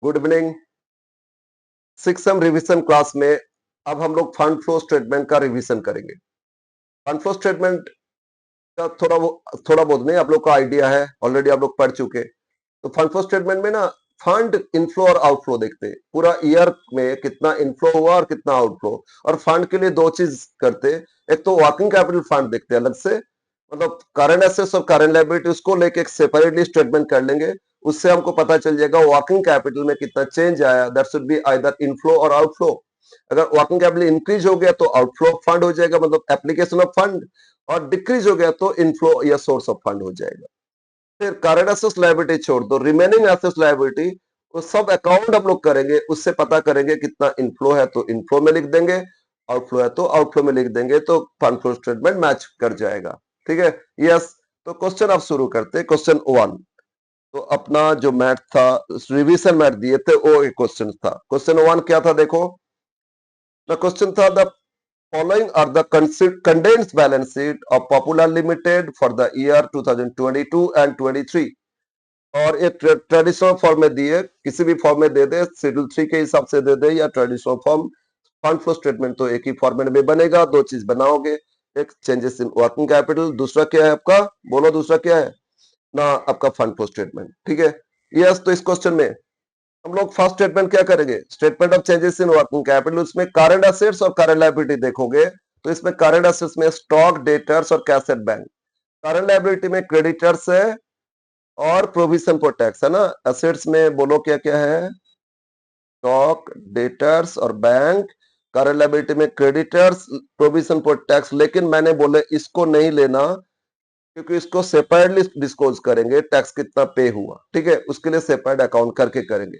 Good evening. 6 revision class में अब हम लोग फंड फ्लो स्टेटमेंट का रिवीजन करेंगे। फंड फ्लो स्टेटमेंट का थोड़ा बहुत नहीं, आप लोग का आइडिया है, ऑलरेडी आप लोग पढ़ चुके। तो फंड फ्लो स्टेटमेंट में ना फंड इनफ्लो और आउटफ्लो देखते हैं, पूरा ईयर में कितना इनफ्लो हुआ और कितना आउटफ्लो। और फंड के लिए दो चीज करते हैं, एक तो वर्किंग कैपिटल फंड देखते हैं अलग से, मतलब करंट एसेट्स और करंट लायबिलिटी उसको लेके एक सेपरेटली स्टेटमेंट कर लेंगे। उससे हमको पता चल जाएगा वर्किंग कैपिटल में कितना चेंज आया, that should be either inflow और आउटफ्लो। अगर वर्किंग कैपिटल इंक्रीज हो गया तो आउटफ्लो ऑफ फंड हो जाएगा, मतलब एप्लीकेशन ऑफ फंड। और डिक्रीज हो गया तो इनफ्लो या सोर्स ऑफ फंड हो जाएगा। फिर करंट एसेट्स लायबिलिटी छोड़ दो, रिमेनिंग एसेट्स लायबिलिटी वो सब अकाउंट हम लोग करेंगे, उससे पता करेंगे कितना इनफ्लो है तो इनफ्लो में लिख देंगे, आउटफ्लो है तो आउटफ्लो में लिख देंगे, तो फंड फ्लो स्टेटमेंट मैच कर जाएगा। ठीक है, यस। तो क्वेश्चन आप शुरू करते हैं, क्वेश्चन 1। तो अपना जो मैथ था, रिवीजन मैथ दिए थे, वो एक क्वेश्चन था। क्वेश्चन 1 क्या था देखो। द क्वेश्चन था the following are the condensed balance sheet of Popular Limited for the year 2022 and 23। और एक ट्रेडिशनल फॉर्म में दिए, किसी भी फॉर्म में दे दे, शेड्यूल 3 के हिसाब से दे दे या traditional form. Fund flow statement तो एक ही फॉर्मेट में बनेगा, दो चीज बनाओगे, एक चेंजेस इन वर्किंग कैपिटल, दूसरा क्या है आपका, बोलो दूसरा क्या है ना, आपका फंड फ्लो स्टेटमेंट। ठीक है, यस। तो इस क्वेश्चन में हम लोग फर्स्ट स्टेटमेंट क्या करेंगे, statement of changes in working capital, उसमें करंट एसेट्स और करंट लायबिलिटी देखोगे। तो इसमें करंट एसेट्स में स्टॉक, डेटर्स और cash at bank. Current liability में क्रेडिटर्स है और प्रोविजन फॉर टैक्स है ना। एसेट्स में बोलो क्या क्या है, स्टॉक, डेटर्स और बैंक। करंट लायबिलिटी में क्रेडिटर्स, प्रोविजन फॉर टैक्स। लेकिन मैंने बोले इसको नहीं लेना, क्योंकि इसको सेपरेटली डिस्क्लोज करेंगे, टैक्स कितना पे हुआ। ठीक है, उसके लिए सेपरेट अकाउंट करके करेंगे।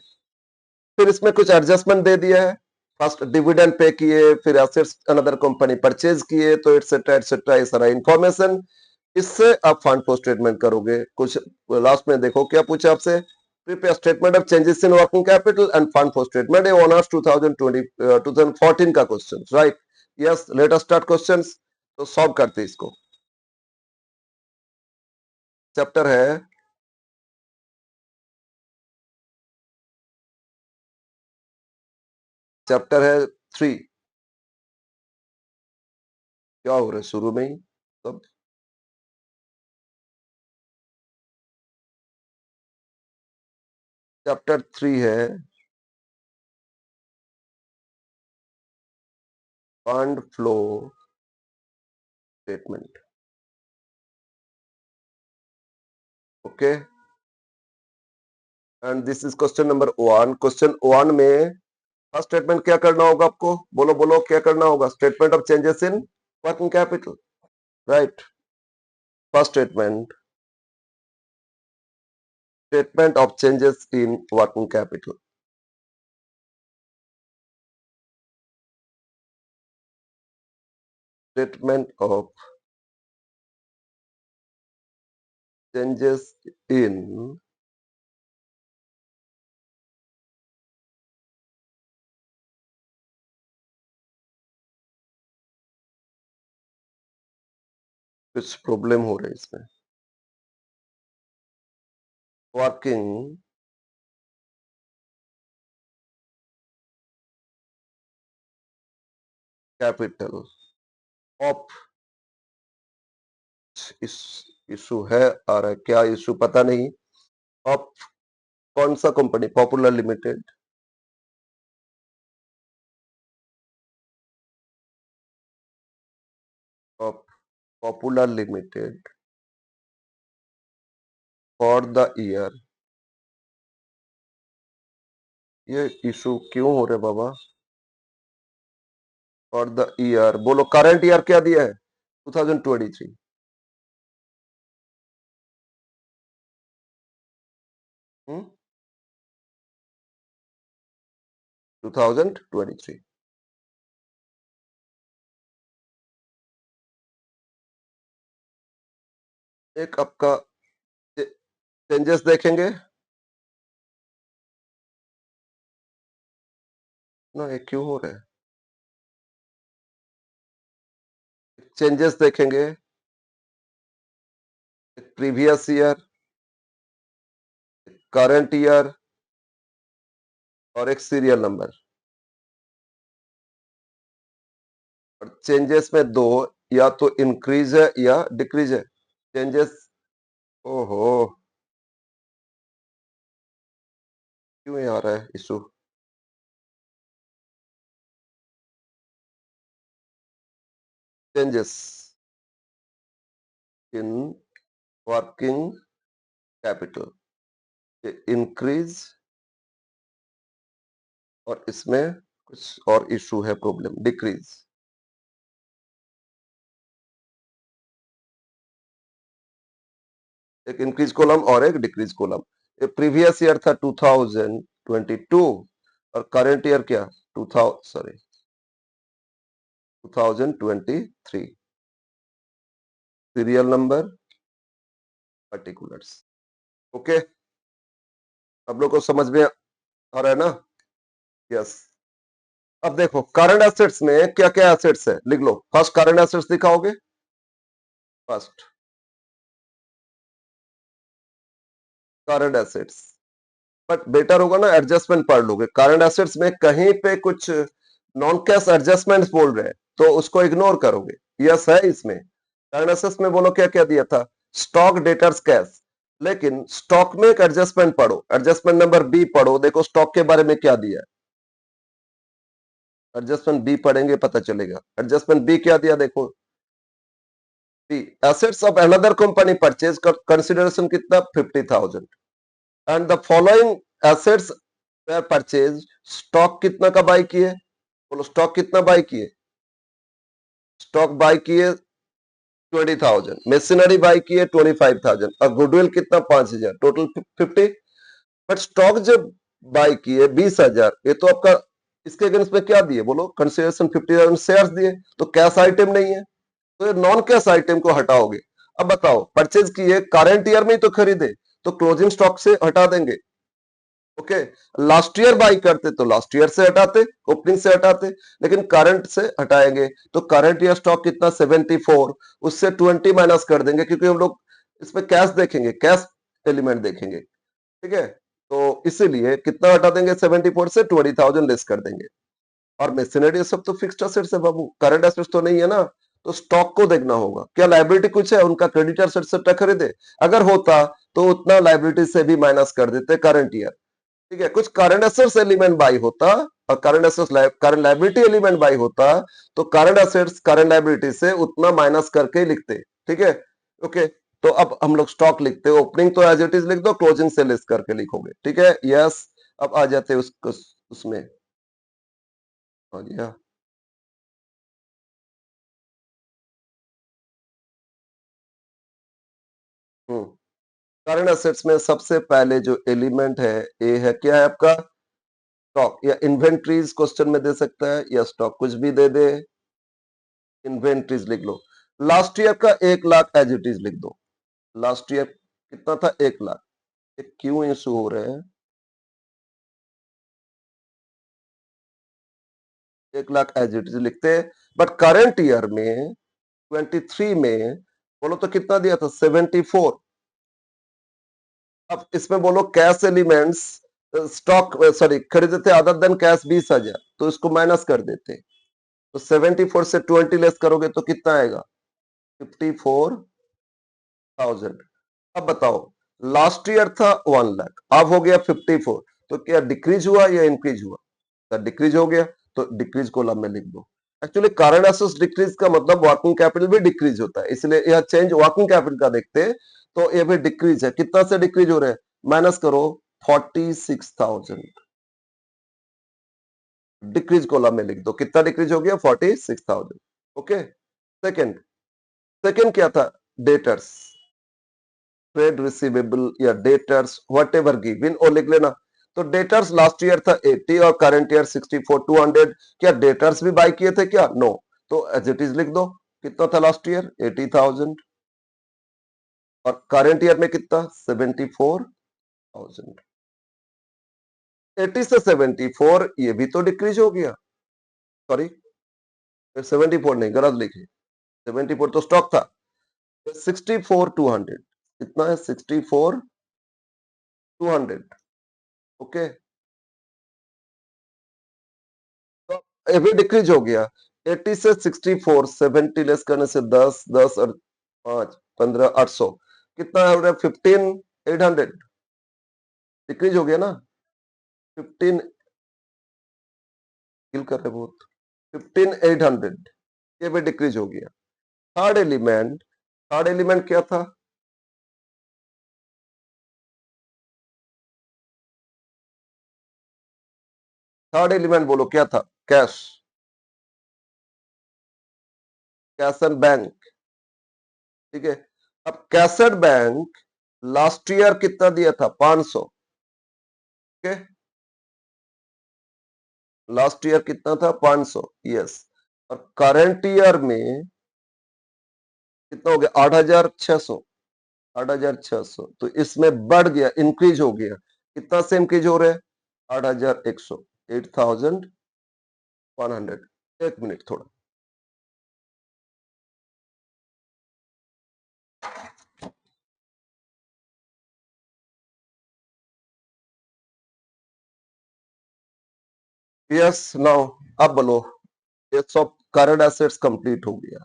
फिर इसमें कुछ एडजस्टमेंट दे दिया है। फर्स्ट डिविडेंड पे किए, फिर एसेट्स अनदर कंपनी परचेज किए, तो एटसेट्रा एटसेट्रा ये सारा इंफॉर्मेशन। इससे आप फंड फ्लो स्टेटमेंट करोगे। कुछ लास्ट में देखो क्या पूछा आपसे, prepare statement of changes in working capital end fund flow statement, ये ऑनर्स 2020 2014 का question, right. Yes, let us start questions. तो सॉल्व करते हैं इसको। चैप्टर है, चैप्टर है 3। क्या हो रहा है शुरू में ही सब। चैप्टर 3 है fund flow statement. Okay, and this is question number 1। Question 1 में फर्स्ट स्टेटमेंट क्या करना होगा आपको, बोलो बोलो क्या करना होगा, statement of changes in working capital, right. First statement, statement of changes in working capital. Statement of changes इन कुछ प्रॉब्लम हो रही है इसमें, वर्किंग कैपिटल ऑफ, इस इशू है आ रहा है, क्या इशू पता नहीं। ऑफ कौन सा company, popular limited, of popular limited for the year. ये इशू क्यों हो रहे बाबा, फॉर द ईयर, बोलो करंट ईयर क्या दिया है, 2023। 2023। एक आपका चेंजेस देखेंगे ना, ये क्यों हो रहा है, चेंजेस देखेंगे, प्रीवियस ईयर, करंट ईयर और एक सीरियल नंबर। और चेंजेस में दो, या तो इंक्रीज है या डिक्रीज है। चेंजेस, ओहो, क्यों ये आ रहा है issue? Changes in working capital, increase, और इसमें कुछ और इशू है, प्रॉब्लम, डिक्रीज। एक इंक्रीज कॉलम और एक डिक्रीज कॉलम। ये प्रीवियस ईयर था 2022, और करंट ईयर क्या, 2023। Serial number, particulars. ओके, अब लोग को समझ में आ रहा है ना? यस। अब देखो करंट एसेट्स में क्या क्या एसेट्स है, लिख लो। फर्स्ट करंट एसेट्स दिखाओगे, first current assets. But better होगा ना एडजस्टमेंट पढ़ लोगे। करंट एसेट्स में कहीं पे कुछ नॉन कैश एडजस्टमेंट्स बोल रहे हैं तो उसको इग्नोर करोगे। यस है इसमें। करंट एसेट्स में बोलो क्या क्या दिया था, स्टॉक, डेटर्स, कैश। लेकिन स्टॉक में एक एडजस्टमेंट पढ़ो, एडजस्टमेंट नंबर बी पढ़ो, देखो स्टॉक के बारे में क्या दिया है। एडजस्टमेंट बी पढ़ेंगे पता चलेगा। एडजस्टमेंट बी क्या दिया, देखो। B, assets of another company purchase, consideration कितना, 50,000। And the following assets were purchase, stock कितना का बाई किए, बोलो स्टॉक कितना बाई किए। स्टॉक बाई किए 20,000, मशीनरी बाई किए 25,000, और गुडविल कितना, 5,000, टोटल 50। बट स्टॉक जब बाई किए 20,000, ये तो आपका इसके अगेंस्ट में क्या दिए, बोलो कंसिडरेशन 50,000 शेयर्स दिए, तो कैश आइटम नहीं है, तो ये नॉन कैश आइटम को हटाओगे। अब बताओ, परचेज किए करंट ईयर में ही तो खरीदे, तो क्लोजिंग स्टॉक से हटा देंगे। ओके, लास्ट ईयर बाई करते तो लास्ट ईयर से हटाते, ओपनिंग से हटाते, लेकिन करंट से हटाएंगे। तो करंट ईयर स्टॉक कितना, 74, उससे 20 माइनस कर देंगे, क्योंकि हम लोग इसमें कैश देखेंगे, कैश एलिमेंट देखेंगे। ठीक है, तो इसीलिए कितना हटा देंगे, 74 से 20,000 लेस कर देंगे। और मशीनरी सब तो फिक्स्ड एसेट्स है बाबू, करंट एसेट्स तो नहीं है ना। तो स्टॉक को देखना होगा, क्या लाइबिलिटी कुछ है उनका, क्रेडिटर्स एक्सेट्रा खरीदे, अगर होता तो उतना लाइबिलिटी से भी माइनस कर देते करंट ईयर। ठीक है, कुछ करंट एसेट्स एलिमेंट बाई होता, और current assets current liability element by होता, तो करंट एसेट्स करंट लाइबिलिटी से उतना माइनस करके ही लिखते। ठीक है, ओके। तो अब हम लोग स्टॉक लिखते हैं, ओपनिंग तो एज इट इज लिख दो, क्लोजिंग से लेस करके लिखोगे। ठीक है, यस। अब आ जाते हैं उसमें आ गया। हम्म, करंट एसेट्स में सबसे पहले जो एलिमेंट है, ये है, क्या है आपका, स्टॉक या इन्वेंट्रीज, क्वेश्चन में दे सकता है, या स्टॉक कुछ भी दे दे। इन्वेंट्रीज लिख लो। लास्ट ईयर का 1 लाख एज इट इज लिख दो। लास्ट ईयर कितना था, 1 लाख। ये क्यों इशू हो रहे हैं, 1 लाख एज इट इज लिखते हैं। बट करंट ईयर में 23 में बोलो तो कितना दिया था, 74। अब इसमें बोलो कैश एलिमेंट्स, स्टॉक सॉरी खरीदे थे अदर देन कैश 20,000, तो इसको माइनस कर देते। तो 74 से 20 लेस करोगे तो कितना आएगा, 54,000। अब बताओ, लास्ट ईयर था 1 लाख, अब हो गया 54, तो क्या डिक्रीज हुआ या इंक्रीज हुआ, तो डिक्रीज हो गया, तो डिक्रीज कॉलम में लिख दो। एक्चुअली करंट एसेट्स डिक्रीज का मतलब वर्किंग कैपिटल भी डिक्रीज होता है, इसलिए यह चेंज वर्किंग कैपिटल का देखते हैं, तो ये भी डिक्रीज है। कितना से डिक्रीज हो रहे हैं, माइनस करो 46,000, डिक्रीज कॉलम में लिख दो, कितना डिक्रीज हो गया, 46,000। ओके। सेकंड, सेकंड क्या था, डेटर्स, ट्रेड रिसीवेबल या डेटर्स, व्हाट एवर गिवन, और लिख लेना। तो डेटर्स लास्ट ईयर था 80 और करंट ईयर 64, 200। क्या डेटर्स भी बाई किए थे क्या, नो। तो एज इट इज लिख दो, कितना था लास्ट ईयर, 80,000, और करंट ईयर में कितना, 74,000। 80 से 74, ये भी तो डिक्रीज हो गया, सॉरी 74 नहीं, गलत लिखे, 74 तो स्टॉक था। 64,200, कितना है, 64,200। ओके, ये भी डिक्रीज हो गया 80 से 64, 70 लेस करने से 10, 10 और 5, 15, 800 कितना हो रहा है 15,800 डिक्रीज हो गया ना 15 किल कर रहे बहुत 15,800 ये भी डिक्रीज हो गया। थर्ड एलिमेंट क्या था? थर्ड एलिमेंट बोलो क्या था? कैश, कैश एंड बैंक, ठीक है। अब cash and bank last year कितना दिया था? 500, ठीक है। लास्ट ईयर कितना था? 500, यस। और करंट ईयर में कितना हो गया? 8,600, 8,600 तो इसमें बढ़ गया, इंक्रीज हो गया। कितना से इंक्रीज हो रहा है? 8,100, 8,100। एक मिनट थोड़ा, यस नाउ अब बोलो। ये सब करंट एसेट्स कंप्लीट हो गया।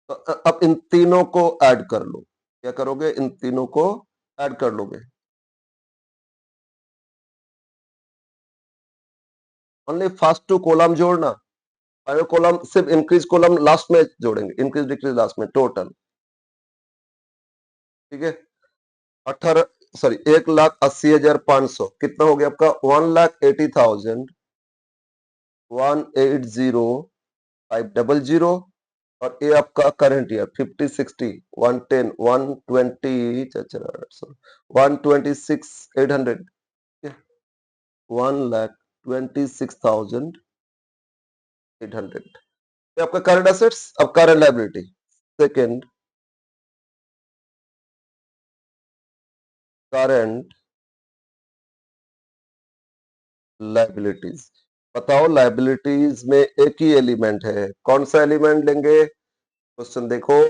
तो अब इन तीनों को ऐड कर लो। क्या करोगे? इन तीनों को ऐड कर लोगे। ओनली फर्स्ट टू कॉलम जोड़ना, फाइनल कॉलम सिर्फ इंक्रीज कॉलम लास्ट में जोड़ेंगे, इंक्रीज डिक्रीज लास्ट में टोटल, ठीक है। 18 सॉरी 1,80,500 कितना हो गया आपका? 1,80,180,500 और ये आपका करंट ईयर 50, 60, 110, 120, 126,800, 1,26,800 ये आपका करंट एसेट्स। अब current liability, second current liabilities. बताओ लायबिलिटीज में एक ही एलिमेंट है, कौन सा एलिमेंट लेंगे? क्वेश्चन देखो,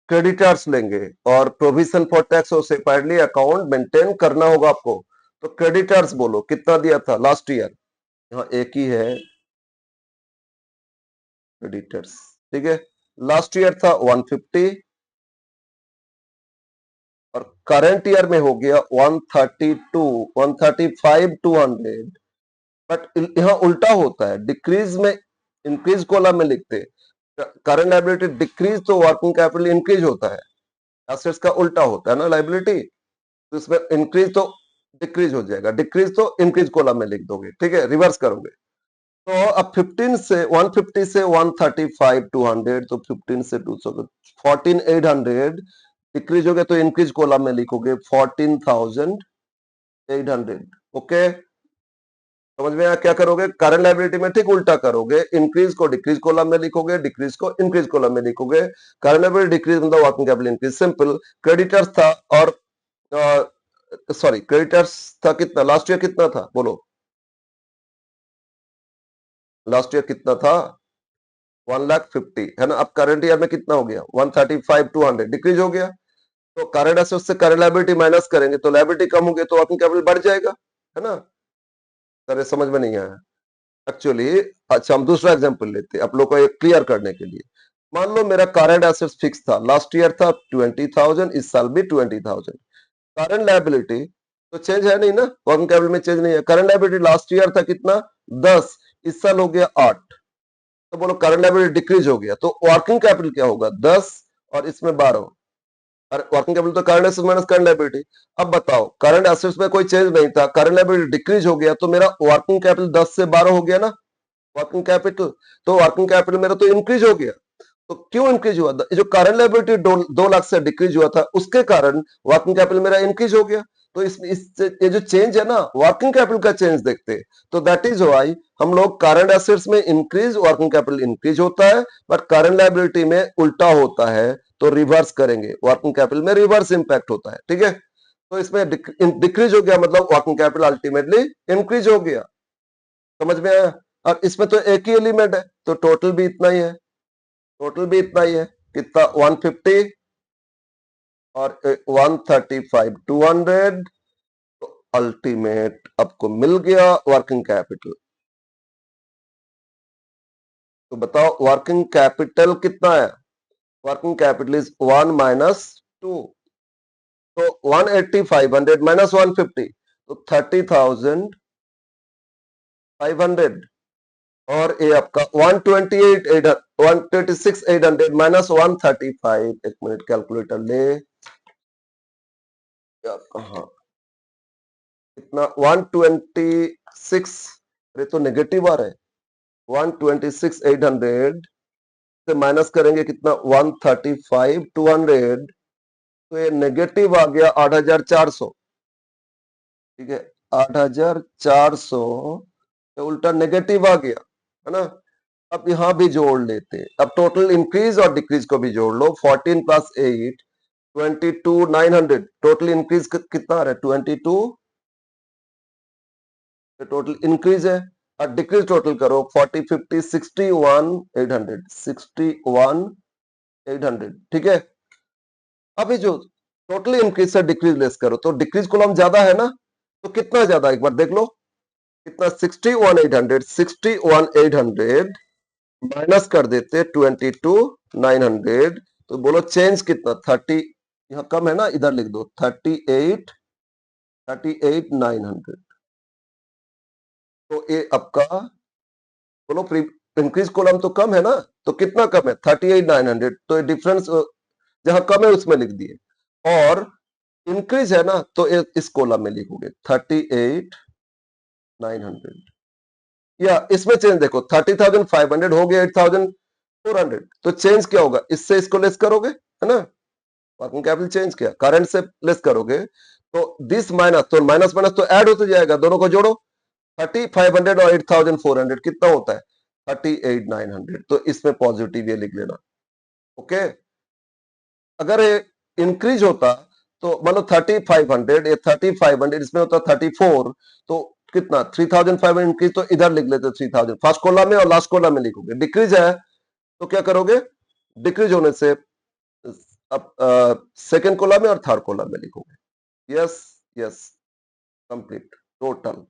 क्रेडिटर्स लेंगे और प्रोविजन फॉर टैक्स और सेपरेटली अकाउंट मेंटेन करना होगा आपको। तो क्रेडिटर्स बोलो कितना दिया था लास्ट ईयर? यहाँ एक ही है क्रेडिटर्स, ठीक है। लास्ट ईयर था 150 और करंट ईयर में हो गया 132, 135, 200। बट यहाँ उल्टा होता है, डिक्रीज में इंक्रीज कॉलम में लिखते, करंट लायबिलिटी डिक्रीज तो वर्किंग कैपिटल इंक्रीज होता है, एसेट्स का उल्टा होता है ना लायबिलिटी। तो इसमें इंक्रीज तो डिक्रीज हो जाएगा, डिक्रीज तो इंक्रीज कॉलम में लिख दोगे, ठीक है, रिवर्स करोगे। तो अब 15 से 150 से 135 200 तो 15 से 200 14,800 डिक्रीज हो गया तो इंक्रीज कॉलम में लिखोगे 14,800, ओके। समझ में आया? क्या करोगे करंट लायबिलिटी में? ठीक उल्टा करोगे, इंक्रीज को डिक्रीज कॉलम में लिखोगे, डिक्रीज को इंक्रीज कॉलम में लिखोगे। करंट लायबिलिटी डिक्रीज मतलब working capital increase, simple. Creditors था और सॉरी क्रेडिटर्स था कितना लास्ट ईयर? कितना था बोलो? लास्ट ईयर कितना था? 1,50,000 है ना। अब करंट ईयर में कितना हो गया? 135, 200 डिक्रीज हो गया। तो करंट एसेट से करंट लायबिलिटी माइनस करेंगे तो लायबिलिटी कम हो गई तो वर्किंग कैपिटल बढ़ जाएगा, है ना। सर समझ में नहीं आया एक्चुअली। अच्छा हम दूसरा एग्जांपल लेते हैं आप लोग को ये क्लियर करने के लिए। मान लो मेरा करंट एसेट्स फिक्स था, लास्ट ईयर था 20,000, इस साल भी 20,000। करंट लायबिलिटी तो चेंज है नहीं ना, वर्किंग कैपिटल में चेंज नहीं है। करंट लायबिलिटी लास्ट ईयर था कितना? 10, इस साल हो गया 8। तो बोलो करंट लायबिलिटी डिक्रीज हो गया तो वर्किंग कैपिटल क्या होगा? 10 और इसमें 12। और वर्किंग कैपिटल तो current assets minus current liability. अब बताओ करंट एसेट्स में कोई चेंज नहीं था, करंट लायबिलिटी डिक्रीज हो गया तो मेरा वर्किंग कैपिटल 10 से 12 हो गया ना वर्किंग कैपिटल। तो वर्किंग कैपिटल मेरा तो इंक्रीज हो गया। तो क्यों इंक्रीज हुआ? जो करंट लायबिलिटी 2 लाख से डिक्रीज हुआ था उसके कारण वर्किंग कैपिटल मेरा इंक्रीज हो गया। तो ये जो चेंज है ना वर्किंग कैपिटल का चेंज देखते हैं। तो दैट इज व्हाई हम लोग करंट एसेट्स में इंक्रीज वर्किंग कैपिटल इंक्रीज होता है, बट करंट लायबिलिटी में उल्टा होता है। तो रिवर्स करेंगे, वर्किंग कैपिटल में रिवर्स इंपैक्ट होता है, ठीक है। तो इसमें डिक्रीज हो गया मतलब वर्किंग कैपिटल अल्टीमेटली इंक्रीज हो गया। समझ में आया? और इसमें तो एक ही एलिमेंट है तो टोटल भी इतना ही है, टोटल भी इतना ही है। कितना? 150 और 135, 200। तो अल्टीमेट आपको मिल गया वर्किंग कैपिटल। तो बताओ वर्किंग कैपिटल कितना है? वर्किंग कैपिटल इज 1 माइनस 2, तो 180 500 माइनस 150, तो 30,500, और ये आपका 126,800 माइनस 135, एक मिनट कैलकुलेटर ले। हाँ, कितना 126, अरे तो नेगेटिव आ रहा है, 126,800 से माइनस करेंगे कितना 135,200, तो ये नेगेटिव आ गया 8,400। ठीक है, 8,400 उल्टा नेगेटिव आ गया, है ना। अब यहां भी जोड़ लेते, अब टोटल इंक्रीज और डिक्रीज को भी जोड़ लो, 14 प्लस 8 22,900, टोटल इंक्रीज कितना आ रहा है 22, टोटल इंक्रीज है, और डिक्रीज टोटल करो 40 50 61,800, 61,800। ठीक है, अभी जो टोटल इंक्रीज से डिक्रीज लेस करो, तो डिक्रीज कॉलम ज्यादा है ना, तो कितना ज्यादा एक बार देख लो, कितना 61,800, 61,800 माइनस कर देते 22,900, तो बोलो चेंज कितना 30, यहाँ कम है ना, इधर लिख दो 38,900। तो ये आपका बोलो इंक्रीज कॉलम तो कम है ना, तो कितना कम है 38,900, तो ये डिफरेंस जहां कम है उसमें लिख दिए, और इंक्रीज है ना, तो इस कॉलम में लिखोगे 38,900, या इसमें चेंज देखो 30,500 हो गया 8,400, तो चेंज क्या होगा, इससे इसको लेस करोगे, है ना, वर्किंग कैपिटल चेंज किया, करंट से लेस करोगे, तो दिस माइनस, तो माइनस माइनस तो ऐड होते जाएगा, दोनों को जोड़ो, 30,500 और 8,400 कितना होता है 38,900, तो इसमें पॉजिटिव ये लिख लेना। ओके, अगर ये इंक्रीज होता तो मतलब 3500, ये 3500 इसमें होता 34, तो कितना 3,500 इंक्रीज, तो इधर लिख लेते 3,000 फर्स्ट कॉलम में, और लास्ट कॉलम में लिखोगे। डिक्रीज है तो क्या करोगे, डिक्रीज होने से अब सेकेंड कॉलम में और थर्ड कॉलम में लिखोगे। Yes, yes, complete, total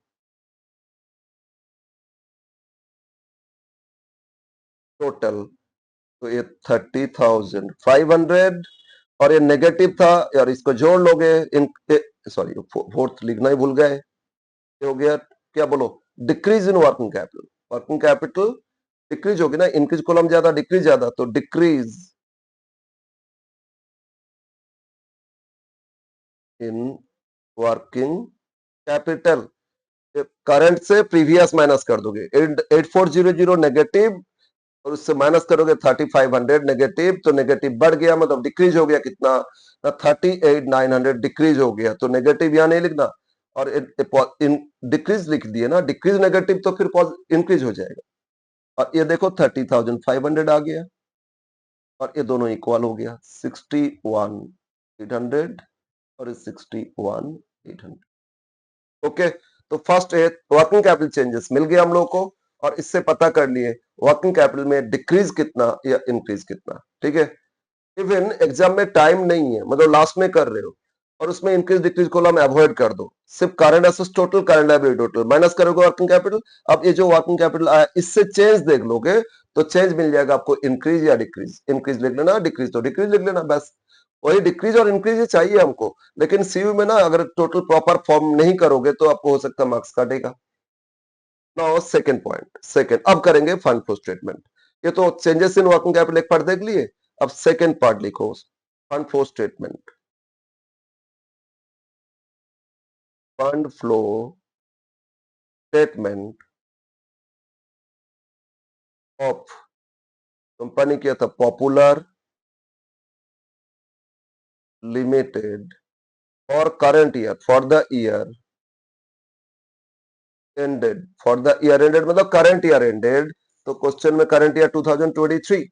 total, तो ये 30,500, और ये नेगेटिव था यार, इसको जोड़ लोगे, इन सॉरी फोर्थ लिखना ही भूल गए, ये हो गया क्या, बोलो decrease in working capital, working capital decrease होगी ना, इंक्रीज कॉलम ज्यादा डिक्रीज ज्यादा, तो decrease in working capital, current से प्रीवियस माइनस कर दोगे 8400 नेगेटिव, और उससे माइनस करोगे 3500 नेगेटिव, तो नेगेटिव बढ़ गया, मतलब डिक्रीज हो गया कितना 38,900 डिक्रीज हो गया, तो नेगेटिव यहां नहीं लिखना, और डिक्रीज लिख दिए ना, डिक्रीज नेगेटिव तो फिर इंक्रीज हो जाएगा, और ये देखो 30,500 आ गया, और ये दोनों इक्वल हो गया 61,800 और 61,800। ओके, तो फर्स्ट वर्किंग कैपिटल चेंजेस मिल गया हम लोग को, और इससे पता कर लिए वर्किंग कैपिटल में डिक्रीज कितना या इंक्रीज कितना। ठीक है, इवन एग्जाम में टाइम नहीं है, मतलब लास्ट में कर रहे हो, और उसमें इंक्रीज डिक्रीज कॉलम अवॉइड कर दो, सिर्फ current assets total, current liability total minus करोगे वर्किंग कैपिटल। अब ये जो वर्किंग कैपिटल आया, इससे चेंज देख लोगे, तो चेंज मिल जाएगा आपको, इंक्रीज या डिक्रीज, इंक्रीज लिख लेना, डिक्रीज तो डिक्रीज लिख लेना, बस वही डिक्रीज और इंक्रीज ही चाहिए हमको। लेकिन सीयू में ना अगर टोटल प्रॉपर फॉर्म नहीं करोगे तो आपको हो सकता है मार्क्स काटेगा। नाउ सेकंड पॉइंट, सेकंड अब करेंगे फंड फ्लो स्टेटमेंट। ये तो चेंजेस इन वर्किंग कैपिटल एक पार्ट देख लिए, अब सेकंड पार्ट लिखो, fund flow statement. Fund flow statement of company क्या था, popular limited, for current year, for the year ended, for the year ended मतलब करंट ईयर एंडेड, तो question में करंट ईयर 2023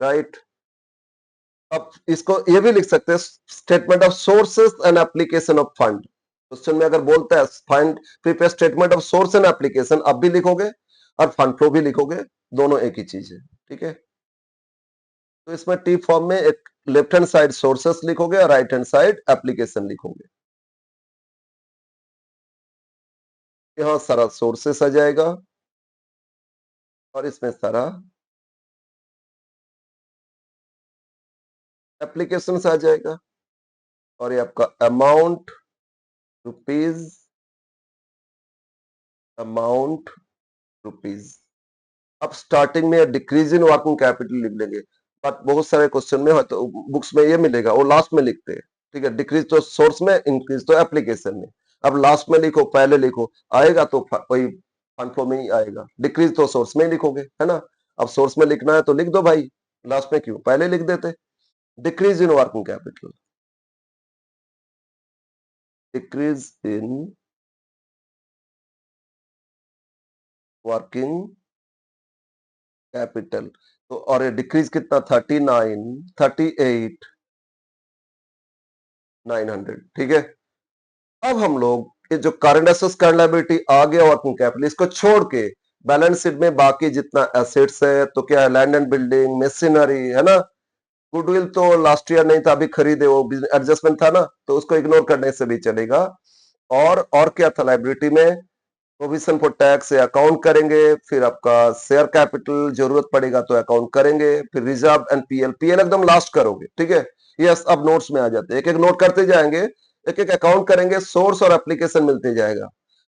राइट। अब इसको ये भी लिख सकते हैं, statement of sources and application of fund. Question में अगर बोलता है find prepare statement of source and application, अब भी लिखोगे और फंड फ्लो भी लिखोगे, दोनों एक ही चीज है। ठीक है, तो इसमें टी फॉर्म में एक लेफ्ट हैंड साइड सोर्सेस लिखोगे और राइट हैंड साइड एप्लीकेशन लिखोगे। यहाँ सारा सोर्सेस आ जाएगा और इसमें सारा एप्लीकेशंस आ जाएगा और ये आपका अमाउंट रुपीज अमाउंट रुपीज। अब स्टार्टिंग में डिक्रीज इन वर्किंग कैपिटल लिख लेंगे, बट बहुत सारे क्वेश्चन में है तो बुक्स में ये मिलेगा, वो लास्ट में लिखते हैं। ठीक है, डिक्रीज तो सोर्स में, इंक्रीज तो एप्लीकेशन में। अब लास्ट में लिखो, पहले लिखो, आएगा तो वही फंड फ्लो में ही आएगा। डिक्रीज तो सोर्स में ही लिखोगे, है ना। अब सोर्स में लिखना है तो लिख दो भाई, लास्ट में क्यों, पहले लिख देते। Decrease in working capital, decrease in working capital. तो और ये डिक्रीज कितना, 38,900। ठीक है, अब हम लोग ये जो करंट एसेट्स करंट लायबिलिटी आ गया वर्किंग कैपिटल, इसको छोड़ के बैलेंस शीट में बाकी जितना एसेट्स है तो क्या है, लैंड एंड बिल्डिंग, मशीनरी, है ना। गुडविल तो लास्ट ईयर नहीं था, अभी खरीदे, वो एडजस्टमेंट था ना, तो उसको इग्नोर करने से भी चलेगा। और क्या था लाइबिलिटी में, प्रोविजन फॉर टैक्स अकाउंट करेंगे, फिर आपका शेयर कैपिटल जरूरत पड़ेगा तो अकाउंट करेंगे, फिर रिजर्व एंड पीएल, पीएल एकदम लास्ट करोगे। ठीक है, यस, अब नोट्स में आ जाते हैं, एक एक नोट करते जाएंगे, एक एक अकाउंट करेंगे, सोर्स और एप्लीकेशन मिलते जाएगा।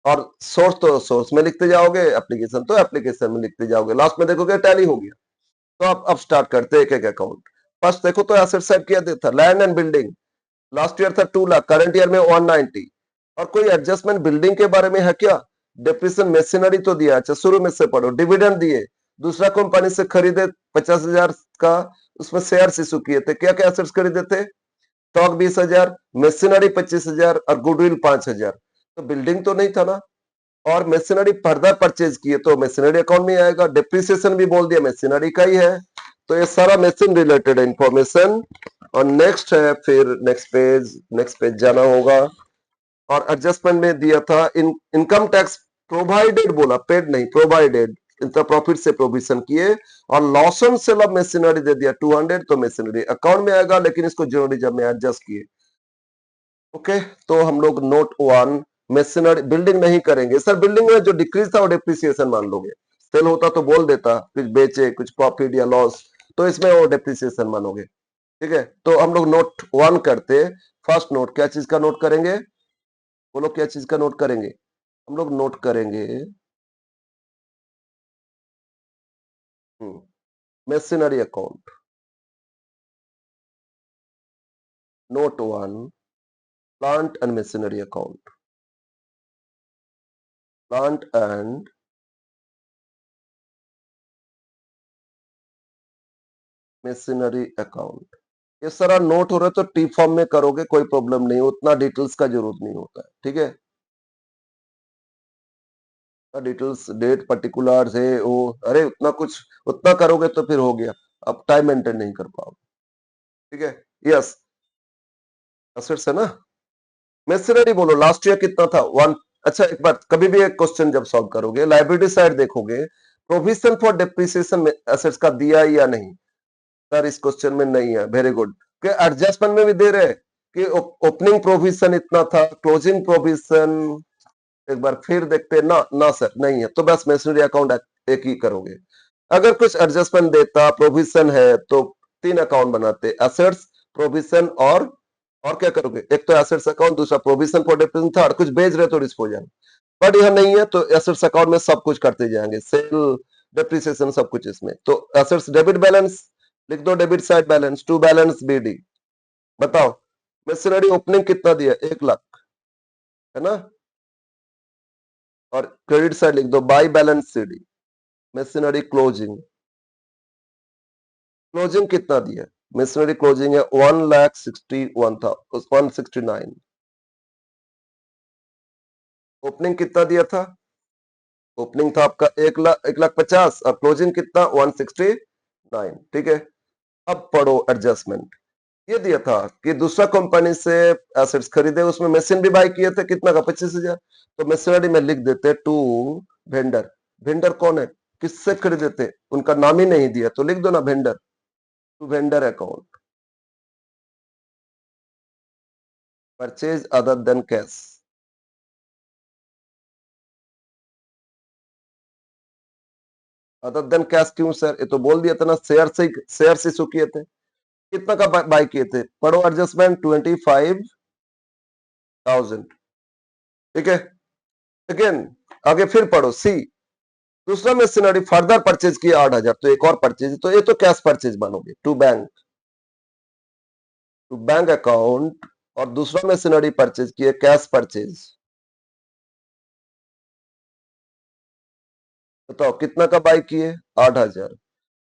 और सोर्स तो सोर्स में लिखते जाओगे, एप्लीकेशन तो एप्लीकेशन में लिखते जाओगे, लास्ट में देखोगे टैली हो गया। तो अब स्टार्ट करते हैं एक एक अकाउंट। फर्स्ट देखो तो एसेट साइड क्या था, land and building, last year था 2 लाख, करंट ईयर में 190। और कोई एडजस्टमेंट बिल्डिंग के बारे में है क्या, डिप्रेशन मशीनरी तो दिया, अच्छा शुरू में से पढ़ो, डिविडेंड दिए, दूसरा कंपनी से खरीदे 50,000 का, उसमें शेयर इशू किए थे, क्या क्या एसेट्स खरीदे थे, स्टॉक 20,000, मशीनरी 25,000 और गुडविल 5,000। तो बिल्डिंग तो नहीं था ना, और मशीनरी फर्दर परचेज किए तो मशीनरी अकाउंट में आएगा, डिप्रिसिएशन भी बोल दिया मशीनरी का ही है, तो ये सारा मशीन रिलेटेड इंफॉर्मेशन। और नेक्स्ट है, फिर नेक्स्ट पेज जाना होगा। और एडजस्टमेंट में दिया था इनकम टैक्स प्रोवाइडेड, बोला पेड नहीं, प्रोवाइडेड, इतना प्रॉफिट से प्रोविजन किए। और loss on sale of machinery दे दिया 200, तो मशीनरी अकाउंट में आएगा, लेकिन इसको जीरो रिजर्व में एडजस्ट किए। ओके, तो हम लोग नोट 1, मशीनरी बिल्डिंग नहीं करेंगे सर, बिल्डिंग में जो डिक्रीज था वो डिप्रिसिएशन मान लोगे, सेल होता तो बोल देता कुछ बेचे, कुछ प्रॉफिट या लॉस, तो इसमें वो डिप्रिसिएशन मानोगे। ठीक है, तो हम लोग नोट 1 करते। फर्स्ट नोट क्या चीज का नोट करेंगे, बोलो क्या चीज का नोट करेंगे, हम लोग नोट करेंगे machinery account. Note 1, plant and machinery account, plant and machinery account. ये सारा नोट हो रहा है तो टी फॉर्म में करोगे, कोई प्रॉब्लम नहीं, उतना डिटेल्स का जरूरत नहीं होता है। ठीक है, डिटेल्स, डेट, पर्टिकुलर्स है वो, अरे उतना कुछ, उतना करोगे तो फिर हो गया, अब टाइम मेंटेन नहीं कर पाओगे। ठीक है, यस, एसेट्स है ना। मशीनरी बोलो लास्ट ईयर कितना था, 1। अच्छा एक बात, कभी भी एक क्वेश्चन जब सॉल्व करोगे, लाइबिलिटी साइड देखोगे, प्रोविजन फॉर डेप्रिसिएशन एसेट्स का दिया या नहीं, सर इस क्वेश्चन में नहीं है, वेरी गुड। कि एडजस्टमेंट में भी दे रहे कि ओपनिंग प्रोविजन इतना था, क्लोजिंग प्रोविजन, एक बार फिर देखते हैं ना, ना सर नहीं है, तो बस मशीनरी अकाउंट एक ही करोगे। अगर कुछ एडजस्टमेंट देता, प्रोविजन है, तो 3 अकाउंट बनाते, एसेट्स, प्रोविजन और क्या करोगे, एक तो एसेट्स अकाउंट, दूसरा प्रोविजन फॉर डिफरेंस, थर्ड कुछ बेच रहे तो डिस्पोजल। बट यह नहीं है तो एसेट्स अकाउंट में सब कुछ करते जाएंगे, सेल, डेप्रिसिएशन, सब कुछ इसमें। तो एसेट्स डेबिट बैलेंस लिख दो, debit side balance, to balance BD. बताओ, मशीनरी ओपनिंग कितना दिया, 1 लाख, है ना। और क्रेडिट साइड लिख दो, by balance CD. Machinery closing, closing कितना दिया, मशीनरी क्लोजिंग है 1,61,000 था, 169। ओपनिंग कितना दिया था, ओपनिंग था आपका 1,50,000 और क्लोजिंग कितना, 169। ठीक है, अब पढ़ो एडजस्टमेंट। ये दिया था कि दूसरा कंपनी से एसेट्स खरीदे, उसमें मशीन भी बाय किए थे, कितना का, 25,000। तो मशीनरी में लिख देते टू वेंडर। वेंडर कौन है, किससे खरीदे थे, उनका नाम ही नहीं दिया, तो लिख दो ना vendor, to vendor account, purchase other than cash. Other than cash क्यों सर? ये तो बोल दिया था ना, शेयर इशू किए थे। कितना का बाय किए थे? पढ़ो एडजस्टमेंट 25,000। ठीक है, अगेन आगे फिर पढ़ो सी। दूसरा मशीनरी फर्दर परचेज किया 8,000, तो एक और परचेज, तो ये तो कैश परचेज मानोगे टू बैंक अकाउंट। और दूसरा मशीनरी परचेज किए कैश परचेज। बताओ कितना का बाय किए? 8,000।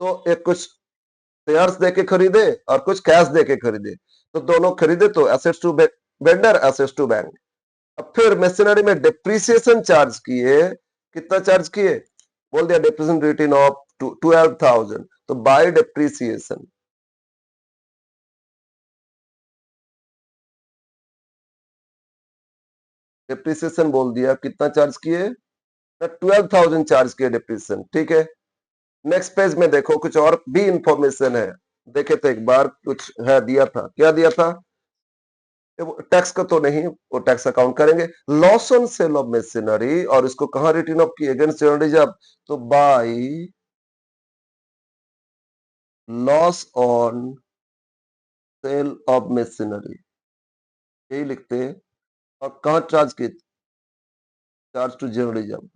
तो एक कुछ शेयर्स देके खरीदे और कुछ कैश देके खरीदे, तो दोनों खरीदे तो assets to vendor, assets to bank. अब फिर मशीनरी में डिप्रिसिएशन चार्ज किए। कितना चार्ज किए? बोल दिया डिप्रिसिएशन रिटर्न ऑफ 12,000, तो बाय डिप्रिसिएशन। डिप्रिसिएशन बोल दिया, कितना चार्ज किए? 12,000 चार्ज किए डिप्रिसिएशन। ठीक है, नेक्स्ट पेज में देखो कुछ और भी इंफॉर्मेशन है। देखे तो एक बार कुछ है दिया था, क्या दिया था? टैक्स का तो नहीं, वो टैक्स अकाउंट करेंगे। Loss on sale of machinery, और इसको कहां रिटर्न ऑफ की? Against general reserve. तो by loss on sale of machinery, यही लिखते हैं। और कहां चार्ज की? Charge to general reserve.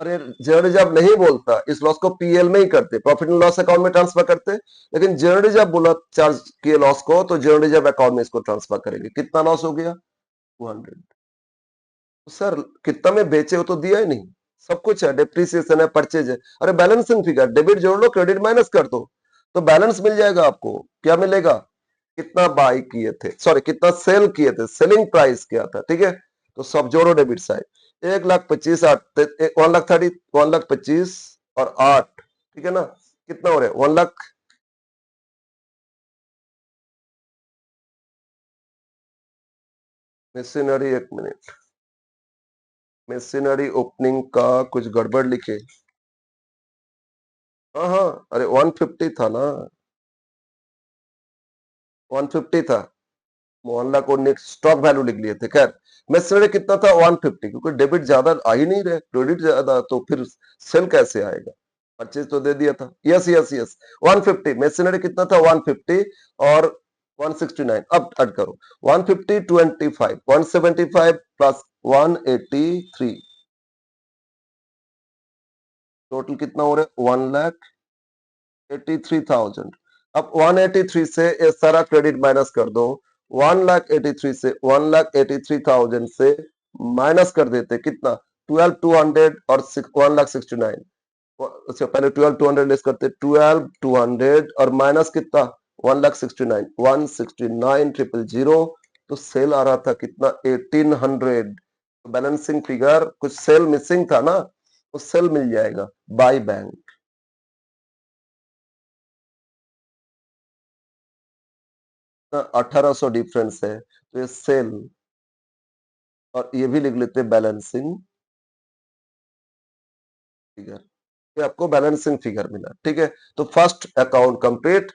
अरे जनरल रिजर्व नहीं बोलता, इस लॉस को पीएल में ही करते, प्रॉफिट एंड लॉस अकाउंट में ट्रांसफर करते। लेकिन जनरल रिजर्व बोला चार्ज किए लॉस को, तो जनरल रिजर्व अकाउंट में इसको ट्रांसफर करेंगे। कितना लॉस हो गया? 200। सर कितना में बेचे हो तो दिया ही नहीं। सब कुछ है, डिप्रिसिएशन है, परचेज है। अरे बैलेंसिंग फिगर, डेबिट जोड़ लो, क्रेडिट माइनस कर दो, तो बैलेंस मिल जाएगा आपको। क्या मिलेगा? कितना बाई किए थे, सॉरी कितना सेल किए थे, सेलिंग प्राइस क्या था। ठीक है, तो सब जोड़ो डेबिट साइड। 1,25,000 8, 1,30,000, 1,25,000 और 8। ठीक है ना, कितना हो रहा है? 1,00,000। मशीनरी, एक मिनट, मशीनरी ओपनिंग का कुछ गड़बड़ लिखे। हाँ हाँ, अरे 150 था ना, 150 था। मोहल्ला को नेक्स्ट स्टॉक वैल्यू लिख लिए थे। खैर, मशीनरी कितना था? 150, क्योंकि डेबिट ज्यादा आ ही नहीं रहे, क्रेडिट ज्यादा, तो फिर सेल कैसे आएगा? परचेज तो दे दिया था। Yes yes yes, 150। मशीनरी कितना था? 150 और 169। अब ऐड करो, 150 25 175 प्लस 183, टोटल कितना हो रहा है? 1,83,000। अब 183 से ये सारा क्रेडिट माइनस कर दो। 1,83 से 1,83,000 से माइनस कर देते कितना? 12,200 और 1,69,000। अच्छा पहले 12,200 लेस करते, 12,200 और माइनस कितना? 1,69,000, 169,000। तो सेल आ रहा था कितना? 1,800। बैलेंसिंग फिगर, कुछ सेल मिसिंग था ना, तो सेल मिल जाएगा बाय बैंक। 1,800 डिफरेंस है, तो ये सेल, और ये भी लिख लेते हैं बैलेंसिंग फिगर। ये आपको बैलेंसिंग फिगर मिला। ठीक है, तो फर्स्ट अकाउंट कंप्लीट।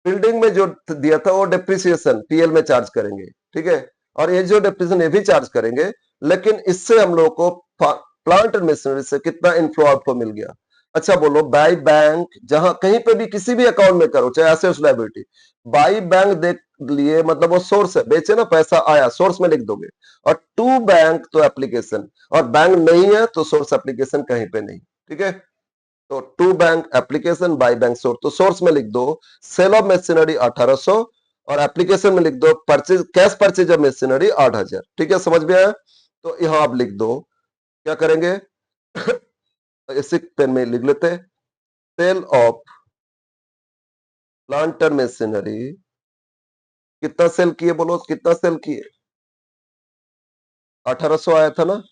बिल्डिंग में जो दिया था वो डिप्रिसिएशन पीएल में चार्ज करेंगे। ठीक है, और ये जो डिप्रिसिएशन ये भी चार्ज करेंगे। लेकिन इससे हम लोग को प्लांट एंड मशीनरी से कितना इनफ्लो आउटफ्लो मिल गया? अच्छा बोलो, बाई बैंक जहां कहीं पे भी किसी भी अकाउंट में करो, चाहे एसेट्स लायबिलिटी, बाई बैंक देख लिए, मतलब वो सोर्स है, बेचे ना, पैसा आया, सोर्स में लिख दोगे। और टू बैंक तो एप्लीकेशन, और बैंक नहीं है तो सोर्स एप्लीकेशन कहीं पे नहीं। ठीक है, तो to bank application, by bank source, तो सोर्स में लिख दो सेल ऑफ मशीनरी 1,800, और एप्लीकेशन में लिख दो purchase, cash purchase of machinery 8,000। ठीक है, समझ में आया? तो यहां आप लिख दो, क्या करेंगे? इसी पेन में लिख लेते, sale of plant and machinery. कितना सेल किए बोलो, कितना सेल किए? 1,800 आया था ना,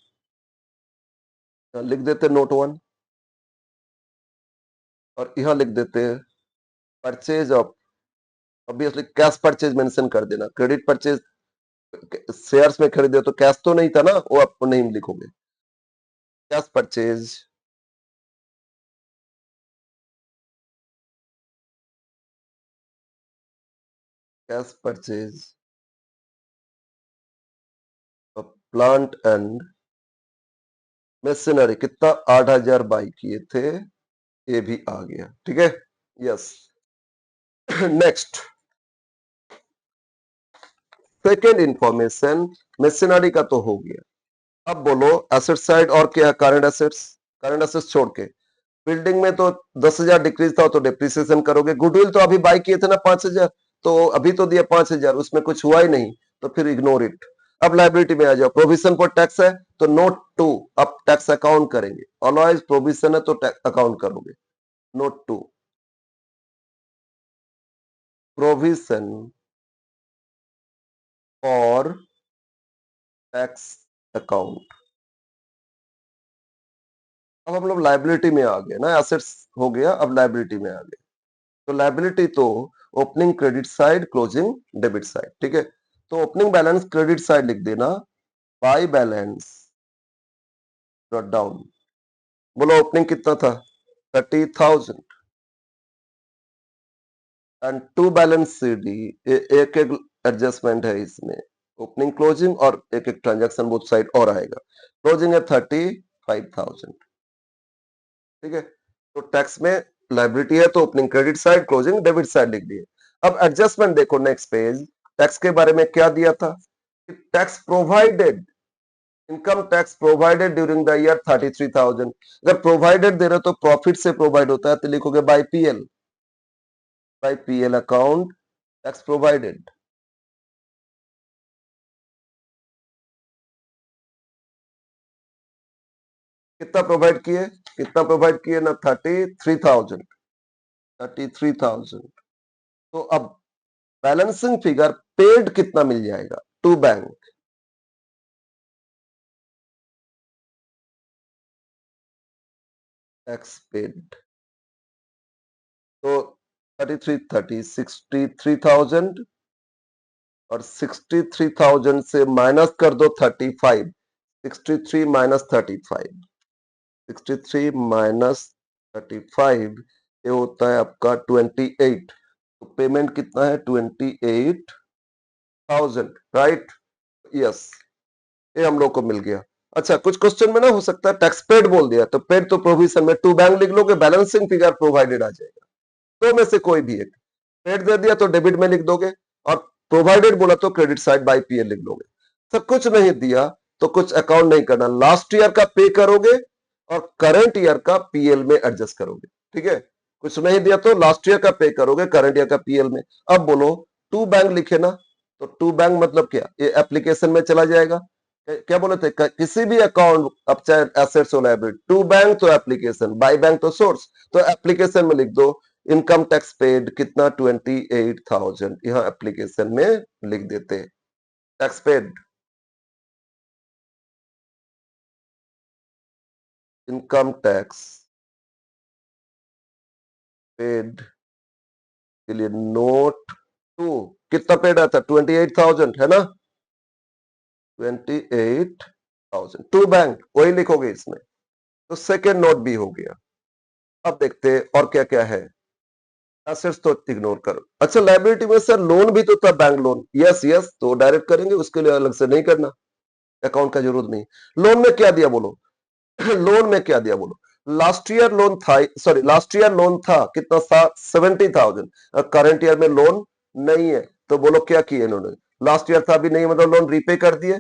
लिख देते नोट वन। और यहां लिख देते purchase of, obviously cash purchase mention कर देना, क्रेडिट परचेज शेयर्स में खरीदे तो कैश तो नहीं था ना, वो आपको नहीं लिखोगे। Cash purchase, cash purchase plant and machinery कितना 8,000 बाई किए थे, ये भी आ गया। ठीक है, yes. Next second information, machinery का तो हो गया। अब बोलो एसेट साइड और क्या है, करंट एसेट्स। करंट एसेट्स छोड़ के बिल्डिंग में तो 10,000 डिक्रीज था तो डिप्रिसिएशन करोगे। गुडविल तो अभी बाई किए थे ना 5,000, तो अभी तो दिया 5,000, उसमें कुछ हुआ ही नहीं, तो फिर इग्नोर इट। अब लाइबिलिटी में आ जाओ, प्रोविजन फॉर टैक्स है तो नोट 2, अब टैक्स अकाउंट करेंगे। ऑलवेज प्रोविजन है तो टैक्स अकाउंट करोगे। Note 2, provision for tax account. अब हम लोग लाइबिलिटी में आ गए ना, एसेट्स हो गया, अब लाइबिलिटी में आ गए। तो लाइबिलिटी तो opening credit side, closing debit side. ठीक है, तो ओपनिंग बैलेंस क्रेडिट साइड लिख देना, बाई बैलेंस डॉट डाउन। बोलो ओपनिंग कितना था, 30,000 एंड टू बैलेंस सीडी। एक एक एडजस्टमेंट है इसमें, ओपनिंग क्लोजिंग और एक एक ट्रांजैक्शन बोथ साइड और आएगा। क्लोजिंग है 35,000। ठीक है, तो टैक्स में लाइबिलिटी है तो opening credit side, closing debit side लिख दिए। अब एडजस्टमेंट देखो नेक्स्ट पेज, टैक्स के बारे में क्या दिया था, tax provided, income tax provided during the year 33,000। अगर प्रोवाइडेड दे रहे तो प्रॉफिट से प्रोवाइड होता है तो लिखोगे by PL, by PL account tax provided. कितना प्रोवाइड किए, कितना प्रोवाइड किए ना, 33,000, 33,000। तो अब बैलेंसिंग फिगर पेड कितना मिल जाएगा टू बैंक, टैक्स पेड। तो 63,000 और 63,000 से माइनस कर दो 35, 63 माइनस 35, 63 माइनस 35 ये होता है आपका 28। तो पेमेंट कितना है, 28,000, राइट, यस, ये हम लोग को मिल गया। अच्छा, कुछ क्वेश्चन में ना हो सकता है टैक्स पेड बोल दिया, तो पेड तो प्रोविजन में टू बैंक लिख लोगे, बैलेंसिंग फिगर प्रोवाइडेड आ जाएगा, दो में से कोई भी एक। पेड दे दिया तो डेबिट में लिख दोगे, और प्रोवाइडेड बोला तो क्रेडिट साइड बाय पीएल लिख दोगे। सब कुछ नहीं दिया तो कुछ अकाउंट नहीं करना, लास्ट ईयर का पे करोगे और करंट ईयर का पीएल में एडजस्ट करोगे। ठीक है, कुछ नहीं दिया तो लास्ट ईयर का पे करोगे, करंट ईयर का पीएल में। अब बोलो टू बैंक लिखे ना, तो टू बैंक मतलब क्या, ये एप्लीकेशन में चला जाएगा। क्या बोले थे, किसी भी अकाउंट, अब चाहे एसेट्स हो लायबिलिटी, टू बैंक तो एप्लीकेशन, बाय बैंक तो सोर्स, तो एप्लीकेशन में लिख दो इनकम टैक्स पेड कितना, 28,000, यहां एप्लीकेशन में लिख देते tax paid, income tax paid के लिए नोट 2, कितना पेड आता है, 28,000 है ना, 28,000 टू बैंक, वही लिखोगे इसमें। तो सेकेंड नोट भी हो गया। अब देखते और क्या क्या है, एसेट्स तो इग्नोर करो। अच्छा, लायबिलिटी में सर लोन भी तो था, बैंक लोन, यस यस, तो डायरेक्ट करेंगे, उसके लिए अलग से नहीं करना, अकाउंट का जरूरत नहीं। लोन में क्या दिया बोलो, लोन में क्या दिया बोलो, लास्ट ईयर लोन था, सॉरी लास्ट ईयर लोन था कितना था, 70,000, करंट ईयर में लोन नहीं है, तो बोलो क्या किए इन्होंने, लास्ट ईयर था अभी नहीं मतलब लोन रीपे कर दिए,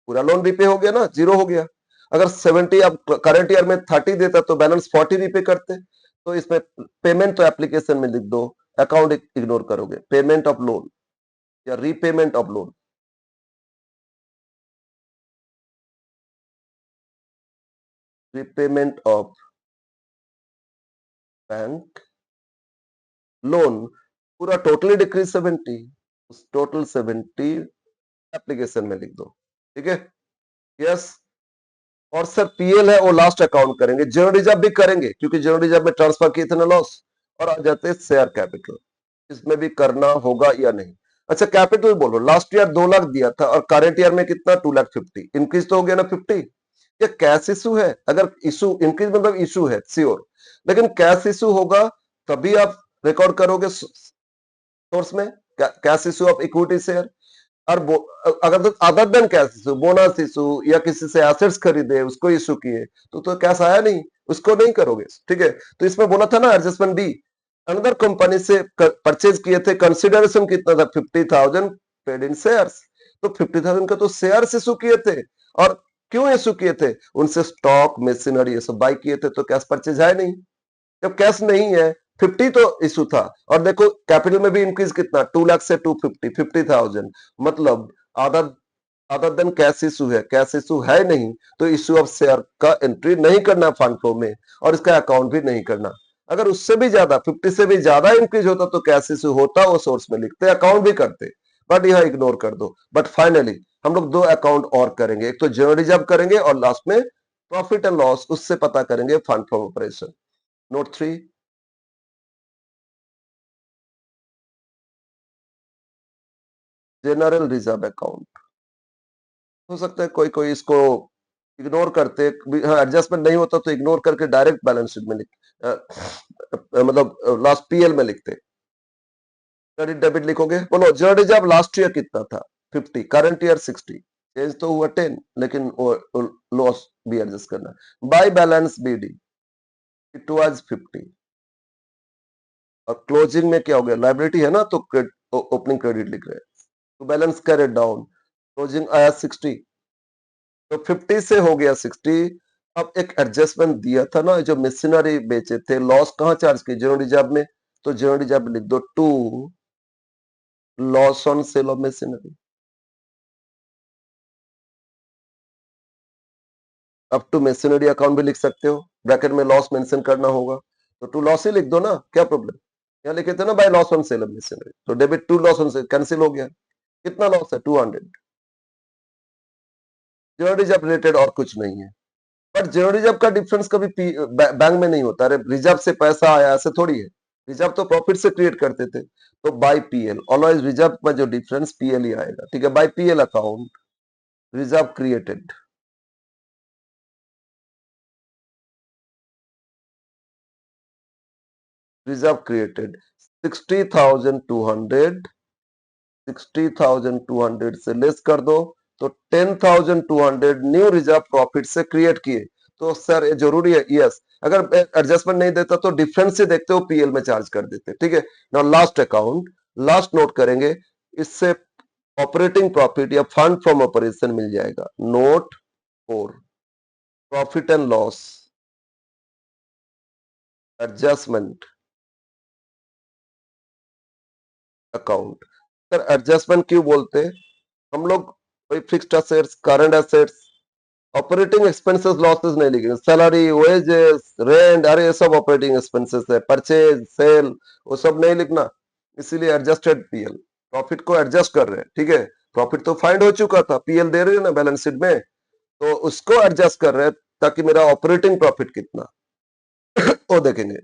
पूरा लोन रीपे हो गया ना, जीरो हो गया। अगर 70 अब करंट ईयर में 30 देता तो बैलेंस 40 रीपे करते। तो इसमें पेमेंट तो एप्लीकेशन में लिख दो, अकाउंट इग्नोर करोगे, पेमेंट ऑफ लोन या repayment of loan, repayment of bank loan, पूरा टोटली डिक्रीज 70, टोटल 70 एप्लीकेशन में लिख दो। ठीक है, यस। और सर पीएल है वो लास्ट अकाउंट करेंगे, जनरल रिजर्व भी करेंगे क्योंकि जनरल रिजर्व में ट्रांसफर किए थे ना लॉस, और आ जाते हैं शेयर कैपिटल, इसमें भी करना होगा या नहीं। अच्छा, कैपिटल बोलो, लास्ट ईयर 2 लाख दिया था और करंट ईयर में कितना, 2,50,000, इंक्रीज तो हो गया ना 50। ये कैश इशू है, अगर इशू इंक्रीज मतलब इशू है श्योर, लेकिन कैश इशू होगा तभी आप रिकॉर्ड करोगे सोर्स में, cash issue of equity share. और अगर other than cash issue, bonus issue या किसी से एसेट्स खरीदे उसको इशू किए तो कैश आया नहीं, उसको नहीं करोगे। ठीक है, तो इसमें बोला था ना एडजस्टमेंट डी, अनदर कंपनी से परचेज किए थे, कंसिडरेशन कितना था 50,000 पेड इन शेयर्स, तो 50,000 का तो शेयर्स इशू किए थे। और क्यों इशू किए थे, उनसे स्टॉक मशीनरी ये सब बाई किए थे, तो कैश परचेज है नहीं। जब कैश नहीं है 50 तो इशू था, और देखो कैपिटल में भी इंक्रीज कितना 2 लाख से 250, 50,000, मतलब आधा अदर देन कैश इशू है, कैश इशू है नहीं, तो इशू ऑफ शेयर का एंट्री नहीं करना फंड फ्लो में, और इसका अकाउंट भी नहीं करना। अगर उससे भी ज्यादा 50 से भी ज्यादा इंक्रीज होता तो कैश इशू होता, वो सोर्स में लिखते, अकाउंट भी करते, बट यह इग्नोर कर दो। बट फाइनली हम लोग दो अकाउंट और करेंगे, एक तो जनरल रिजर्व करेंगे और लास्ट में प्रॉफिट एंड लॉस, उससे पता करेंगे fund flow operation. Note 3, general reserve account. हो सकता है कोई कोई इसको इग्नोर करते, हाँ एडजस्टमेंट नहीं होता तो इग्नोर करके डायरेक्ट बैलेंस शीट में मतलब लास्ट पीएल में लिखते। क्रेडिट डेबिट लिखोगे, बोलो जनरल रिजर्व लास्ट ईयर कितना था 50, करंट ईयर 60, चेंज तो हुआ 10, लेकिन लॉस भी एडजस्ट करना। By balance BD it was 50, और क्लोजिंग में क्या हो गया, लाइबिलिटी है ना, तो ओपनिंग क्रेडिट लिख रहे हैं, तो बैलेंस कैरेट डाउन, क्लोजिंग आया 60, तो 50 से हो गया 60। अब एक एडजस्टमेंट दिया था ना, जो मशीनरी बेचे थे, लॉस कहां चार्ज की, जनरल रिजर्व में, तो जनरल रिजर्व लिख दो to loss on sale of machinery. अब टू मशीनरी अकाउंट भी लिख सकते हो, ब्रैकेट में लॉस मेंशन करना होगा, तो टू लॉस ही लिख दो ना, क्या प्रॉब्लम। यहाँ लिखे थे ना by loss on sale of machinery, तो debit to loss on sale cancel हो गया। कितना लॉस है 200, जनरल रिजर्व रिलेटेड और कुछ नहीं है। बट जनरल रिजर्व का डिफरेंस कभी बैंक में नहीं होता, अरे रिजर्व से पैसा आया ऐसे थोड़ी है, रिजर्व तो प्रॉफिट से क्रिएट करते थे, तो बाय पीएल ऑलवेज रिजर्व में जो डिफरेंस पीएल ही आएगा। ठीक है, by PL account reserve created, reserve created 60,200, 60,200 से लेस कर दो, तो 10,200 न्यू रिजर्व प्रॉफिट से क्रिएट किए। तो सर ये जरूरी है, यस, अगर एडजस्टमेंट नहीं देता तो डिफरेंस से देखते हो पीएल में चार्ज कर देते। ठीक है, now last account, last note करेंगे, इससे ऑपरेटिंग प्रॉफिट या फंड फ्रॉम ऑपरेशन मिल जाएगा। Note 4, profit and loss adjustment account. Sir adjustment क्यों बोलते हैं, हम लोग कोई fixed assets, current assets, operating expenses losses नहीं लिखेंगे, सैलरी, वेजेस, रेंट, अरे ये सब ऑपरेटिंग एक्सपेंसेस है, परचेज, सेल, वो सब नहीं लिखना, इसीलिए एडजस्टेड पीएल, प्रॉफिट को एडजस्ट कर रहे हैं। ठीक है, प्रॉफिट तो फाइंड हो चुका था, पीएल दे रहे हैं ना बैलेंस शीट में, तो उसको एडजस्ट कर रहे हैं, ताकि मेरा ऑपरेटिंग प्रॉफिट कितना वो देखेंगे।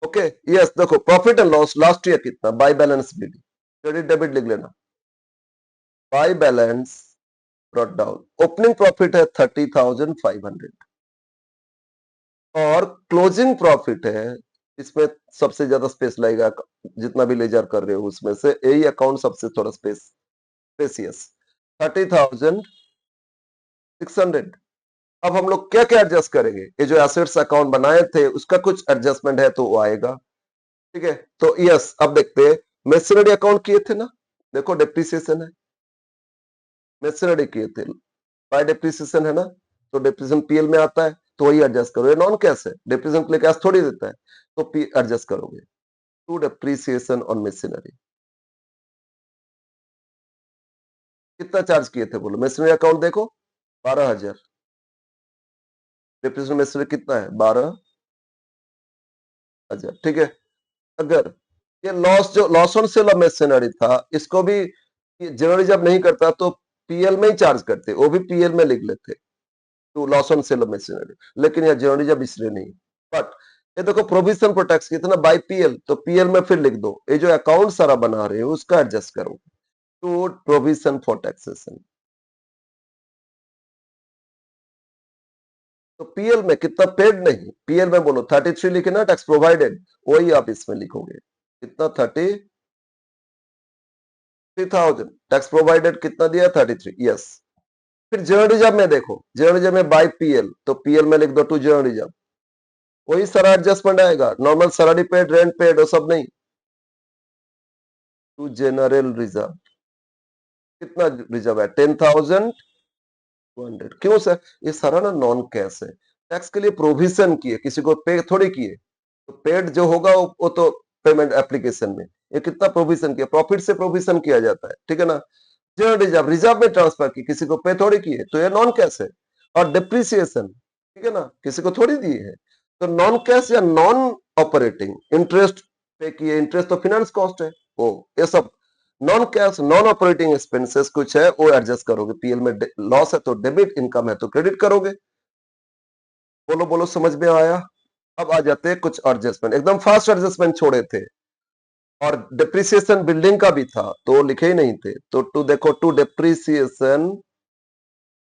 ओके, यस, देखो profit and loss last year कितना, by balance BD, credit debit लिख लेना, by balance brought down, opening profit है 30,500, और क्लोजिंग प्रॉफिट है, इसमें सबसे ज्यादा स्पेस लगेगा, जितना भी लेजर कर रहे हो उसमें से यही अकाउंट सबसे थोड़ा स्पेसियस, 30,600। अब हम लोग क्या क्या एडजस्ट करेंगे, ये जो एसेट्स अकाउंट बनाए थे उसका कुछ एडजस्टमेंट है तो वो आएगा। ठीक है, तो यस, अब देखते हैं, मेसिनरी अकाउंट किए थे ना, देखो डेप्रिसिएशन है, मेसिनरी किए थे, बाय डेप्रिसिएशन है ना, तो डेप्रिसिएशन पीएल में आता है, तो वही एडजस्ट करो, ये नॉन कैश है, डेप्रिसिएशन के लिए कैश थोड़ी देता है, तो पी एडजस्ट करोगे टू डेप्रिसिएशन ऑन मशीनरी। कितना चार्ज किए थे बोलो, मशीनरी अकाउंट देखो 12,000, डेप्रिसिएशन मशीनरी कितना है 12,000। ठीक है, अगर ये लॉस, जो loss on sale of machinery था, इसको भी जनरल रिजर्व नहीं करता तो पीएल में ही चार्ज करते, वो भी पीएल में लिख लेते, to loss on sale of machinery, लेकिन यह जनरल रिजर्व इसलिए नहीं। बट ये देखो प्रोविजन फॉर टैक्स कितना बाय पीएल, तो पीएल में फिर लिख दो, ये जो अकाउंट सारा बना रहे हो उसका एडजस्ट करो टू प्रोविजन फॉर टैक्सेशन, तो पीएल में कितना पेड नहीं, पीएल में बोलो 33 लिखे ना, टैक्स प्रोवाइडेड, वही आप इसमें लिखोगे, कितना 30, 3000 टैक्स प्रोवाइडेड कितना दिया 33 यस। फिर जनरल रिजर्व में देखो, जनरल रिजर्व में बाय पीएल, तो पीएल में लिख दो टू जनरल रिजर्व, वही सारा एडजस्टमेंट आएगा, normal salary paid, rent paid वो सब नहीं, टू जनरल रिजर्व। कितना रिजर्व है 10,200। क्यों सर? ये सारा ना नॉन कैश है, टैक्स के लिए प्रोविजन किए, किसी को पे थोड़ी किए, तो पेड जो होगा वो तो पेमेंट एप्लीकेशन में, ये कितना प्रोविजन किया, प्रॉफिट से प्रोविजन किया जाता है, ठीक है ना। जनरल रिजर्व, रिजर्व में ट्रांसफर की, किसी को पे थोड़ी किए, तो ये नॉन कैश है। और डिप्रिसिएशन, ठीक है ना, किसी को थोड़ी दी है, तो नॉन कैश या नॉन ऑपरेटिंग। इंटरेस्ट पे किए, इंटरेस्ट तो फाइनेंस कॉस्ट है, वो ये सब non cash, non operating expenses कुछ है वो एडजस्ट करोगे। पीएल में लॉस है तो डेबिट, इनकम है तो क्रेडिट करोगे। बोलो बोलो, समझ में आया? अब आ जाते हैं कुछ एडजस्टमेंट, एकदम फास्ट एडजस्टमेंट छोड़े थे। और डिप्रिसिएशन बिल्डिंग का भी था तो लिखे ही नहीं थे, तो टू देखो, टू डिप्रिसिएशन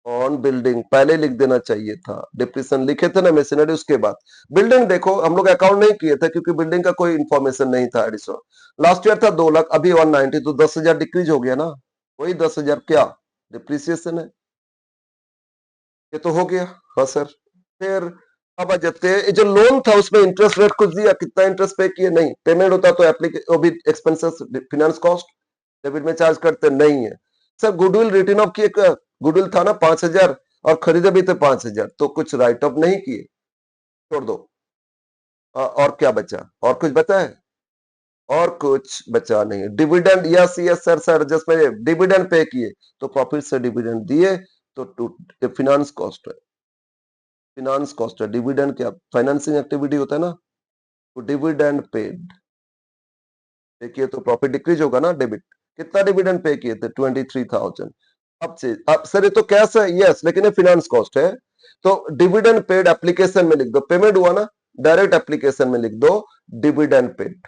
ऑन बिल्डिंग पहले लिख देना चाहिए था, डिप्रिसिएशन लिखे थे ना मशीनरी, उसके बाद बिल्डिंग। देखो हम लोग अकाउंट नहीं किए थे क्योंकि बिल्डिंग का कोई इंफॉर्मेशन नहीं था एडिशनल। लास्ट ईयर था 2 लाख, अभी 190, तो 10,000 डिक्रीज हो गया ना, वही 10,000 क्या डिप्रिसिएशन है, ये तो हो गया। हाँ सर। फिर अब आ जाते हैं, जो लोन था उसमें इंटरेस्ट रेट कुछ दिया, कितना इंटरेस्ट पे किए, नहीं, पेमेंट होता तो वो भी एक्सपेंसेस, फाइनेंस कॉस्ट डेबिट में चार्ज करते नहीं है। सर गुडविल रिटर्न ऑफ किए, गुडविल था ना 5,000 और खरीदे भी थे 5,000, तो कुछ राइट ऑफ नहीं किए, छोड़ दो। और क्या बचा, और कुछ बचा है? और कुछ बचा नहीं। Dividend, yes yes sir, sir just dividend pay किए, तो प्रॉफिट से डिविडेंड दिए, तो फाइनेंस कॉस्ट है, फाइनेंस कॉस्ट है। डिविडेंड क्या फाइनेंसिंग एक्टिविटी होता है ना, तो डिविडेंड पेड देखिए, तो प्रॉफिट डिक्रीज होगा ना, डेबिट। कितना डिविडेंड पे किए थे 23,000। अब सर ये तो कैश है, यस, लेकिन ये फाइनेंस कॉस्ट है, तो डिविडेंड पेड एप्लीकेशन में लिख दो, पेमेंट हुआ ना, डायरेक्ट एप्लीकेशन में लिख दो डिविडेंड पेड।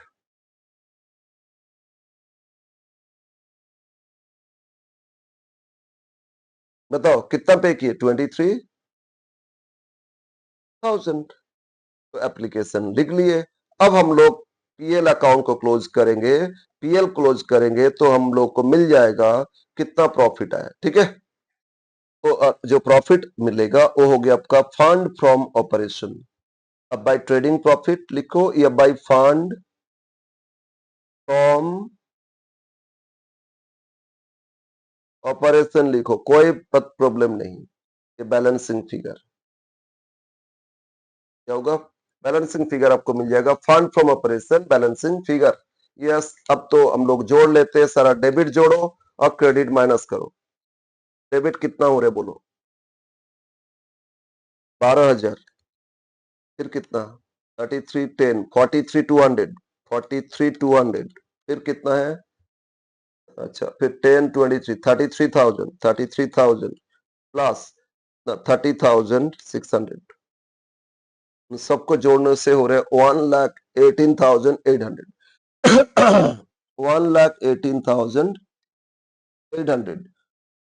बताओ कितना पे किए 23,000, तो एप्लीकेशन लिख लिए। अब हम लोग पीएल अकाउंट को क्लोज करेंगे, पीएल क्लोज करेंगे तो हम लोग को मिल जाएगा कितना प्रॉफिट आया, ठीक है। तो जो प्रॉफिट मिलेगा वो हो गया आपका फंड फ्रॉम ऑपरेशन। अब बाय ट्रेडिंग प्रॉफिट लिखो या बाय फंड फ्रॉम ऑपरेशन लिखो, कोई प्रॉब्लम नहीं। ये बैलेंसिंग फिगर क्या होगा, बैलेंसिंग फिगर आपको मिल जाएगा, fund from operation balancing figure. Yes, अब तो हम लोग जोड़ लेते हैं, सारा डेबिट जोड़ो और क्रेडिट माइनस करो। डेबिट कितना हो रहा है बोलो, 12,000, फिर कितना 3310, 43,200, 43,200, फिर कितना है, अच्छा फिर 1023, 33,000, 33,000 प्लस 30,600, सबको जोड़ने से हो रहे 1,18,800, 1,18,800,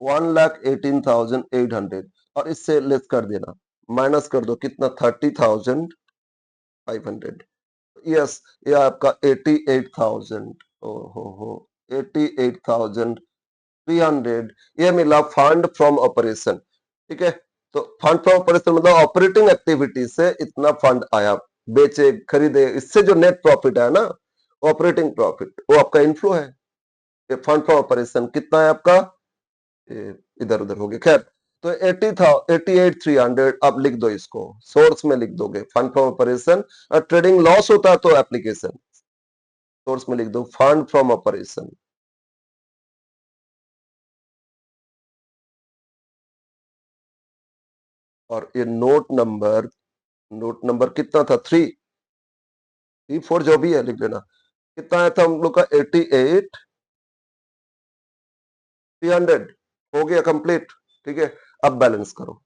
1,18,800, और इससे लेस कर देना, माइनस कर दो, कितना 30,500। यस, ये आपका 88,000, हो 88,300 ये मिला फंड फ्रॉम ऑपरेशन, ठीक है। तो फंड फ्रॉम ऑपरेशन मतलब ऑपरेटिंग एक्टिविटी से इतना फंड आया, बेचे खरीदे, इससे जो नेट प्रॉफिट है ना, ऑपरेटिंग प्रॉफिट, वो आपका इनफ्लो है। ये फंड फ्रॉम ऑपरेशन कितना है आपका, इधर उधर हो गया, खैर। तो 88,300 आप लिख दो, इसको सोर्स में लिख दोगे फंड फ्रॉम ऑपरेशन। और ट्रेडिंग लॉस होता है तो एप्लीकेशन, सोर्स में लिख दो फंड फ्रॉम ऑपरेशन। और ये नोट नंबर कितना था, 3 4 जो भी है लिख लेना। कितना आया था हम लोग का 88,300, हो गया कंप्लीट, ठीक है। अब बैलेंस करो,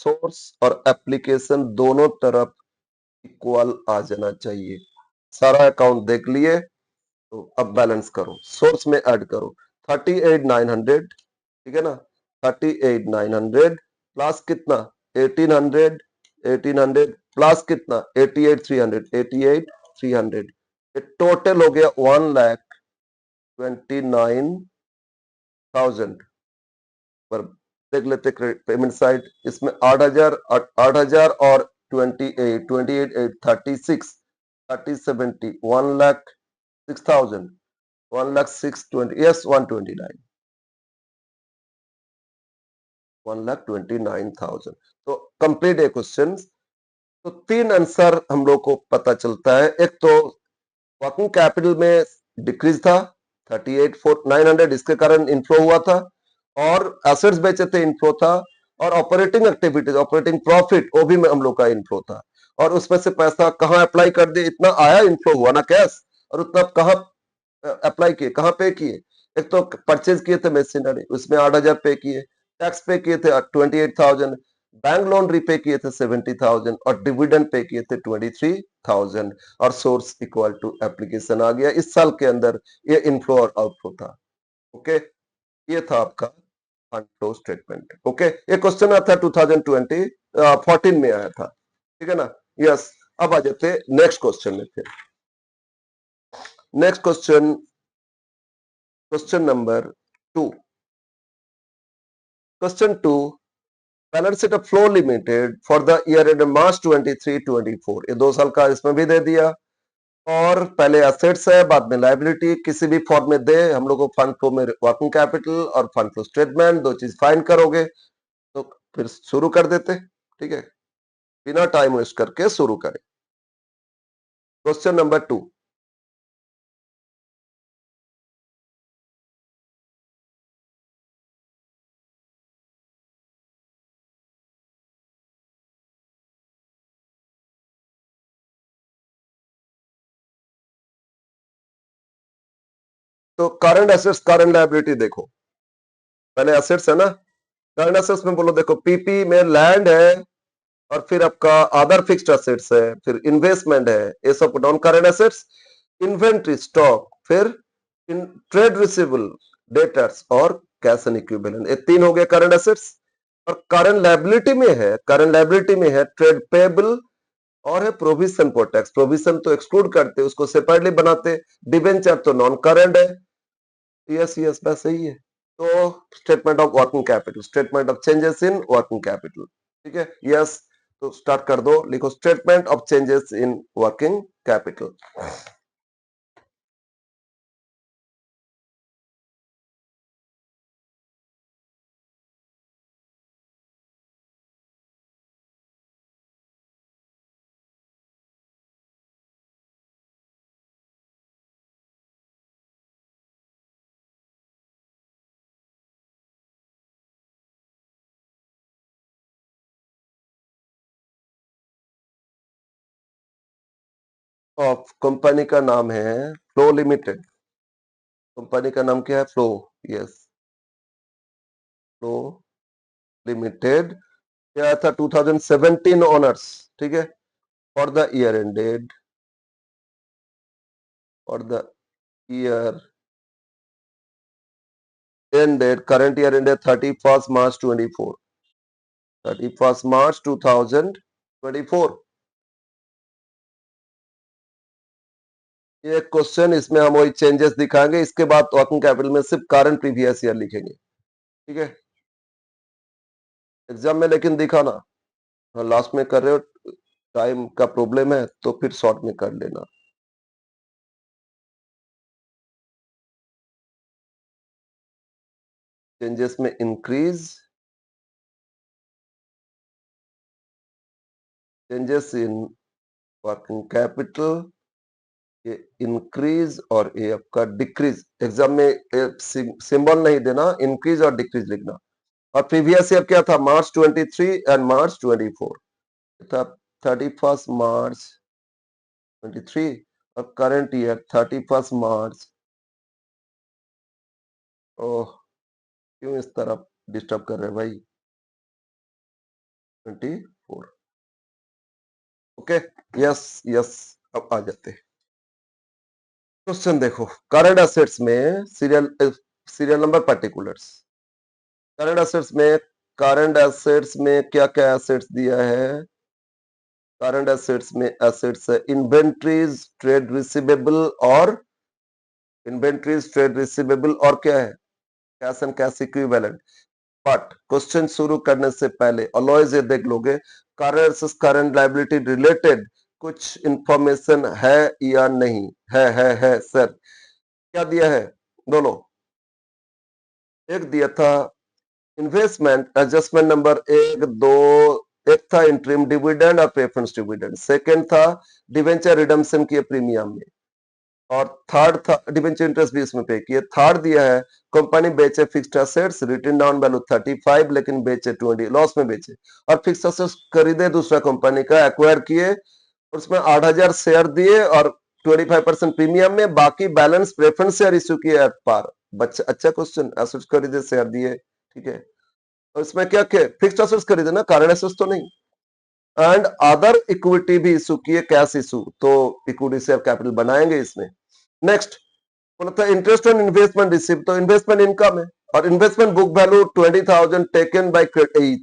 सोर्स और एप्लीकेशन दोनों तरफ इक्वल आ जाना चाहिए। सारा अकाउंट देख लिए, तो अब बैलेंस करो, सोर्स में ऐड करो 38,900, ठीक है ना, 38,900 प्लस कितना 1,800, 1,800 प्लस कितना 88,300, 88,300, ये टोटल हो गया 1,29,000, 1000 पर देख लेते पेमेंट साइड, इसमें 8,000 और 28, 30, 1 लाख 6,000, 1 लाख 620, यस 129, 1,29,000। तो कंप्लीट है क्वेश्चन। तो 3 आंसर हम लोग को पता चलता है। एक तो वर्किंग कैपिटल में डिक्रीज था 38,900, इसके कारण इनफ्लो हुआ था, और एसेट्स बेचे थे इनफ्लो था, और ऑपरेटिंग एक्टिविटीज ऑपरेटिंग प्रॉफिट वो भी हम लोग का इनफ्लो था, और उसमें से पैसा कहाँ अप्लाई कर दिए, इतना आया इनफ्लो हुआ ना कैश, और उतना कहाँ अप्लाई किए, कहाँ पे किए। एक तो परचेज किए थे मशीनरी, उसमें 8,000 पे किए, टैक्स पे किए थे 28,000, बैंक लोन रीपे किए थे 70,000, और डिविडेंड पे किए थे 23,000, और सोर्स इक्वल टू एप्लीकेशन आ गया। इस साल के अंदर ये इनफ्लो और आउटफ्लो था। ओके, ये था आपका फंड फ्लो स्टेटमेंट। ओके, ये क्वेश्चन आता है 2014 में आया था, ठीक है ना। यस, अब आ जाते नेक्स्ट क्वेश्चन में। फिर next question, question number 2। Question 2, balance sheet of flow limited for the year end March 23-24, ये 2 साल का इसमें भी दे दिया, और पहले एसेट्स है, बाद में लायबिलिटी, किसी भी फॉर्म में दे, हम लोग को फंड फ्लो में वर्किंग कैपिटल और फंड फ्लो स्टेटमेंट 2 चीज फाइंड करोगे। तो फिर शुरू कर देते, ठीक है, बिना टाइम वेस्ट करके शुरू करें। क्वेश्चन नंबर 2, तो करंट एसेट्स करंट लायबिलिटी देखो, पहले एसेट्स है ना, करंट एसेट्स में बोलो, देखो पीपी में लैंड है, और फिर आपका अदर फिक्स्ड एसेट्स है, फिर इन्वेस्टमेंट है, ये सब non current assets. Inventory stock, फिर इन ट्रेड रिसीवेबल, डेटर्स और कैश एंड इक्विवेलेंट, ये 3 हो गए करंट एसेट्स। और करंट लायबिलिटी में है, करंट लायबिलिटी में है ट्रेड पेबल, और है प्रोविजन फॉर टैक्स, प्रोविजन तो एक्सक्लूड करते, उसको सेपरेटली बनाते, डिबेंचर तो नॉन करंट है। यस यस, बस सही है। तो statement of working capital, statement of changes in working capital, ठीक है। यस, तो स्टार्ट कर दो, लिखो statement of changes in working capital. Of company का नाम है फ्लो लिमिटेड, कंपनी का नाम क्या है, फ्लो, यस, फ्लो लिमिटेड। क्या था 2017 ऑनर्स, ठीक है, for the year ended, for the year ended, current year ended 31st March 24, 31st March 2024। ये क्वेश्चन, इसमें हम वही चेंजेस दिखाएंगे, इसके बाद वर्किंग कैपिटल में सिर्फ करंट प्रीवियस ईयर लिखेंगे, ठीक है, एग्जाम में लेकिन दिखाना, लास्ट में कर रहे हो, टाइम का प्रॉब्लम है तो फिर शॉर्ट में कर लेना। चेंजेस में increase, changes in working capital, ये इंक्रीज और ये आपका डिक्रीज, एग्जाम में सिंबल नहीं देना, इंक्रीज और डिक्रीज लिखना। और प्रीवियस ईयर क्या था, मार्च 23 एंड मार्च 24 था, 31st मार्च 23, और करंट ईयर 31st मार्च। ओह, क्यों इस तरह डिस्टर्ब कर रहे हैं भाई, 24। ओके, यस यस, अब आ जाते हैं क्वेश्चन। देखो करंट एसेट्स में serial number particulars, current assets में, करंट एसेट्स में क्या क्या एसेट्स दिया है, करंट एसेट्स में एसेट्स है इन्वेंट्रीज, ट्रेड रिसीवेबल, और इन्वेंट्रीज, ट्रेड रिसीवेबल, और क्या है, cash and cash equivalent. But question शुरू करने से पहले ऑलवेज ये देख लोगे करंट करंट लायबिलिटी रिलेटेड कुछ इंफॉर्मेशन है या नहीं है सर। क्या दिया है बोलो। एक दिया था इन्वेस्टमेंट एडजस्टमेंट नंबर एक दो। एक था इंटरिम डिविडेंड और प्रेफरेंस डिविडेंड। सेकंड था डिवेंचर रिडम्पशन की प्रीमियम में। और थर्ड था डिवेंचर इंटरेस्ट भी इसमें पे किए। थर्ड दिया है कंपनी बेचे fixed assets written down value 35 लेकिन बेचे 20 लॉस में बेचे। और फिक्स्ड एसेट्स खरीदे दूसरा कंपनी का एक्वायर किए उसमें 8,000 शेयर दिए और 25% प्रीमियम में बाकी बैलेंस प्रेफरेंस शेयर इश्यू किए एट पार। बच्चा अच्छा क्वेश्चन एसेट्स खरीदे शेयर दिए ठीक है। और इसमें क्या क्या फिक्स्ड एसेट्स खरीदे ना करंट एसेट्स तो नहीं। एंड अदर इक्विटी भी इशू किए कैश इशू तो इक्विटी शेयर कैपिटल बनाएंगे इसमें। नेक्स्ट बोला था इंटरेस्ट ऑन इन्वेस्टमेंट रिसिप्ट तो इन्वेस्टमेंट इनकम है। और investment book value 20,000 taken by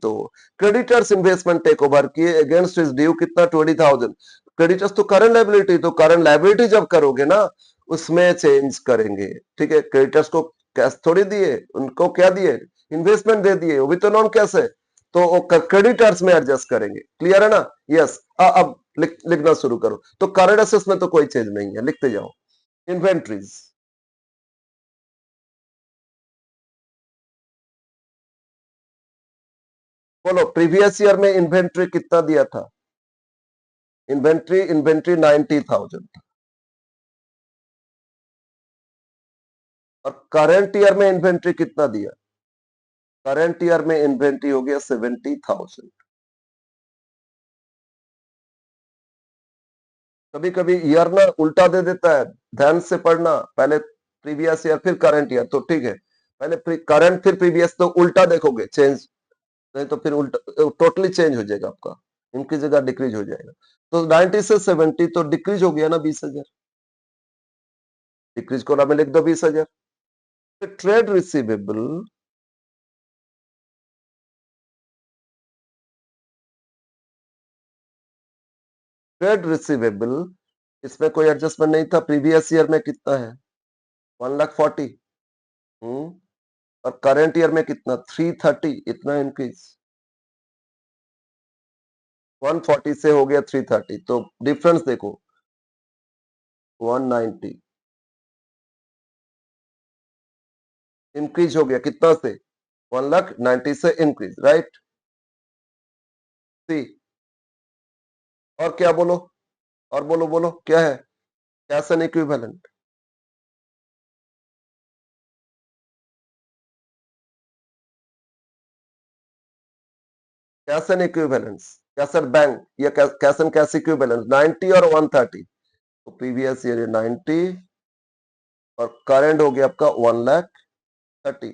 तो क्रेडिटर्स इन्वेस्टमेंट टेक ओवर किए अगेंस्ट इज ड्यू कितना 20,000। क्रेडिटर्स तो करंट लायबिलिटी तो करंट लायबिलिटी जब करोगे ना उसमें चेंज करेंगे ठीक है। क्रेडिटर्स को कैश थोड़ी दिए उनको क्या दिए इन्वेस्टमेंट दे दिए वो भी तो नॉन कैश है तो क्रेडिटर्स में एडजस्ट करेंगे। क्लियर है ना। यस अब लिखना शुरू करो। तो करंट एसेट्स में तो कोई चेंज नहीं है लिखते जाओ। इन्वेंट्रीज बोलो प्रीवियस ईयर में इन्वेंट्री कितना दिया था। इन्वेंट्री 90,000 था। और करंट ईयर में इन्वेंट्री कितना दिया। करंट ईयर में इन्वेंट्री हो गया 70,000। कभी कभी ईयर ना उल्टा दे देता है ध्यान से पढ़ना पहले प्रीवियस ईयर फिर करंट ईयर तो ठीक है। पहले करंट फिर प्रीवियस तो उल्टा देखोगे चेंज नहीं तो फिर उल्टा टोटली चेंज हो जाएगा आपका। इनकी जगह डिक्रीज हो जाएगा। तो 90 से 70 तो डिक्रीज हो गया ना 20,000। डिक्रीज कोला में लिख दो 20,000। ट्रेड रिसीवेबल ट्रेड रिसीवेबल इसमें कोई एडजस्टमेंट नहीं था। प्रीवियस ईयर में कितना है 1,40,000। और करंट ईयर में कितना 330 इतना इंक्रीज 140 से हो गया 330 तो डिफरेंस देखो 190 इंक्रीज हो गया कितना से 1,90,000 से इंक्रीज राइट। सी और क्या बोलो और बोलो बोलो क्या है cash and equivalent. Cash and equivalence cash and bank या कैश एन कैश इक्विवेलेंस 90 और 130 तो प्रीवियस ईयर 90 और करंट हो गया आपका 1,30,000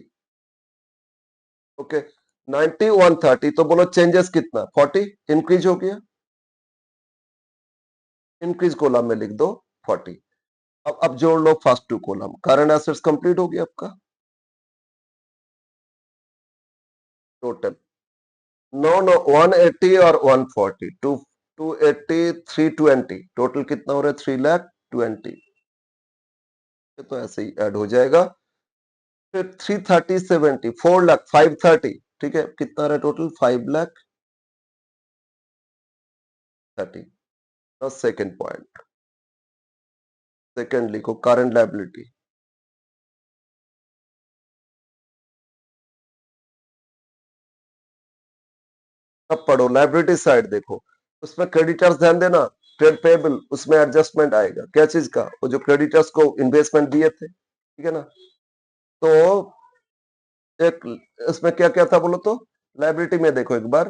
ओके। 90 130 तो बोलो चेंजेस कितना 40 इंक्रीज हो गया। इंक्रीज कॉलम में लिख दो 40। अब जोड़ लो first two column current assets complete हो गया आपका टोटल। नो नो 180 और 140 280 320 टोटल कितना हो रहा है 3,20,000। तो ऐसे ही ऐड हो जाएगा। फिर 330 70 4,00,000 530 ठीक है कितना रहा टोटल 5,30,000। सेकेंड पॉइंट सेकेंड लिखो करंट लायबिलिटी। अब पढ़ो लायबिलिटी साइड देखो उसमें क्रेडिटर्स ध्यान देना ट्रेड पेबल उसमें एडजस्टमेंट आएगा क्या चीज का वो जो क्रेडिटर्स को इन्वेस्टमेंट दिए थे ठीक है ना। तो एक इसमें क्या क्या था बोलो तो लायबिलिटी में देखो एक बार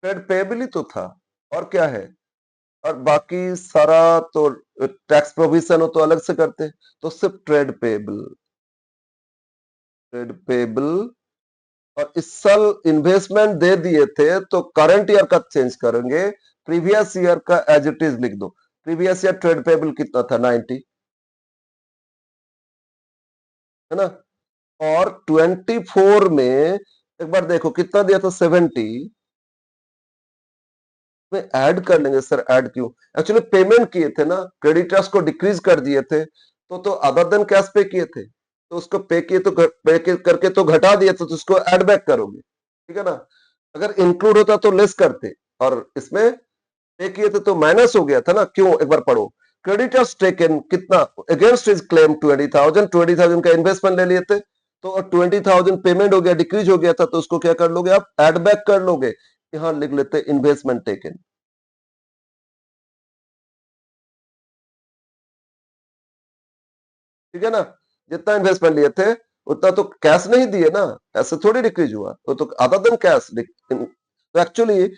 ट्रेड पेबल ही तो था और क्या है। और बाकी सारा तो टैक्स प्रोविजन हो तो अलग से करते तो सिर्फ ट्रेड पेबल और इस साल इन्वेस्टमेंट दे दिए थे तो करंट ईयर का चेंज करेंगे प्रीवियस ईयर का एज इट इज लिख दो। प्रीवियस ईयर ट्रेड पेबल कितना था 90 है ना। और 24 में एक बार देखो कितना दिया था 70 में ऐड कर लेंगे सर ऐड क्यों एक्चुअली पेमेंट किए थे ना क्रेडिटर्स को डिक्रीज कर दिए थे तो अदर देन कैश पे किए थे तो उसको पे करके तो घटा दिया, तो उसको ऐड बैक करोगे, ठीक है ना। अगर इंक्लूड होता तो लेस करते, और इसमें पे किए थे तो माइनस हो गया था ना। क्यों, एक बार पढ़ो। क्रेडिटर्स टेकन कितना अगेंस्ट हिज क्लेम 20,000, 20,000 का इन्वेस्टमेंट ले लिए थे, तो 20,000 पेमेंट हो गया, डिक्रीज हो गया था, तो उसको क्या कर लोगे आप, एड बैक कर लोगे। यहां लिख लेते इन्वेस्टमेंट टेकन, ठीक है ना। जितना इन्वेस्टमेंट लिए थे उतना तो कैश नहीं दिए ना, ऐसे थोड़ी डिक्रीज हुआ, वो तो अदर देन कैश। तो एक्चुअली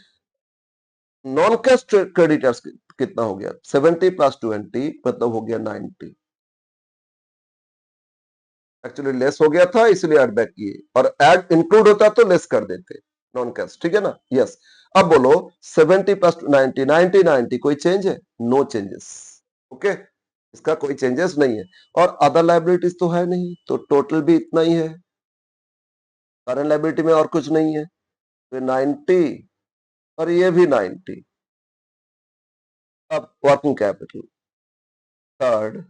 नॉन कैश क्रेडिटर्स कितना हो गया, 70 प्लस 20 मतलब हो गया 90। एक्चुअली लेस हो गया था इसलिए ऐड बैक किए, और ऐड इंक्लूड होता तो लेस कर देते, नॉन कैश, ठीक है ना। यस। अब बोलो 70 प्लस 90, 90 90, कोई चेंज है, नो चेंजेस। ओके, इसका कोई चेंजेस नहीं है। और अदर लाइबिलिटीज तो है नहीं, तो टोटल भी इतना ही है। करंट लाइबिलिटी में और कुछ नहीं है, तो 90 और ये भी 90। अब working capital third,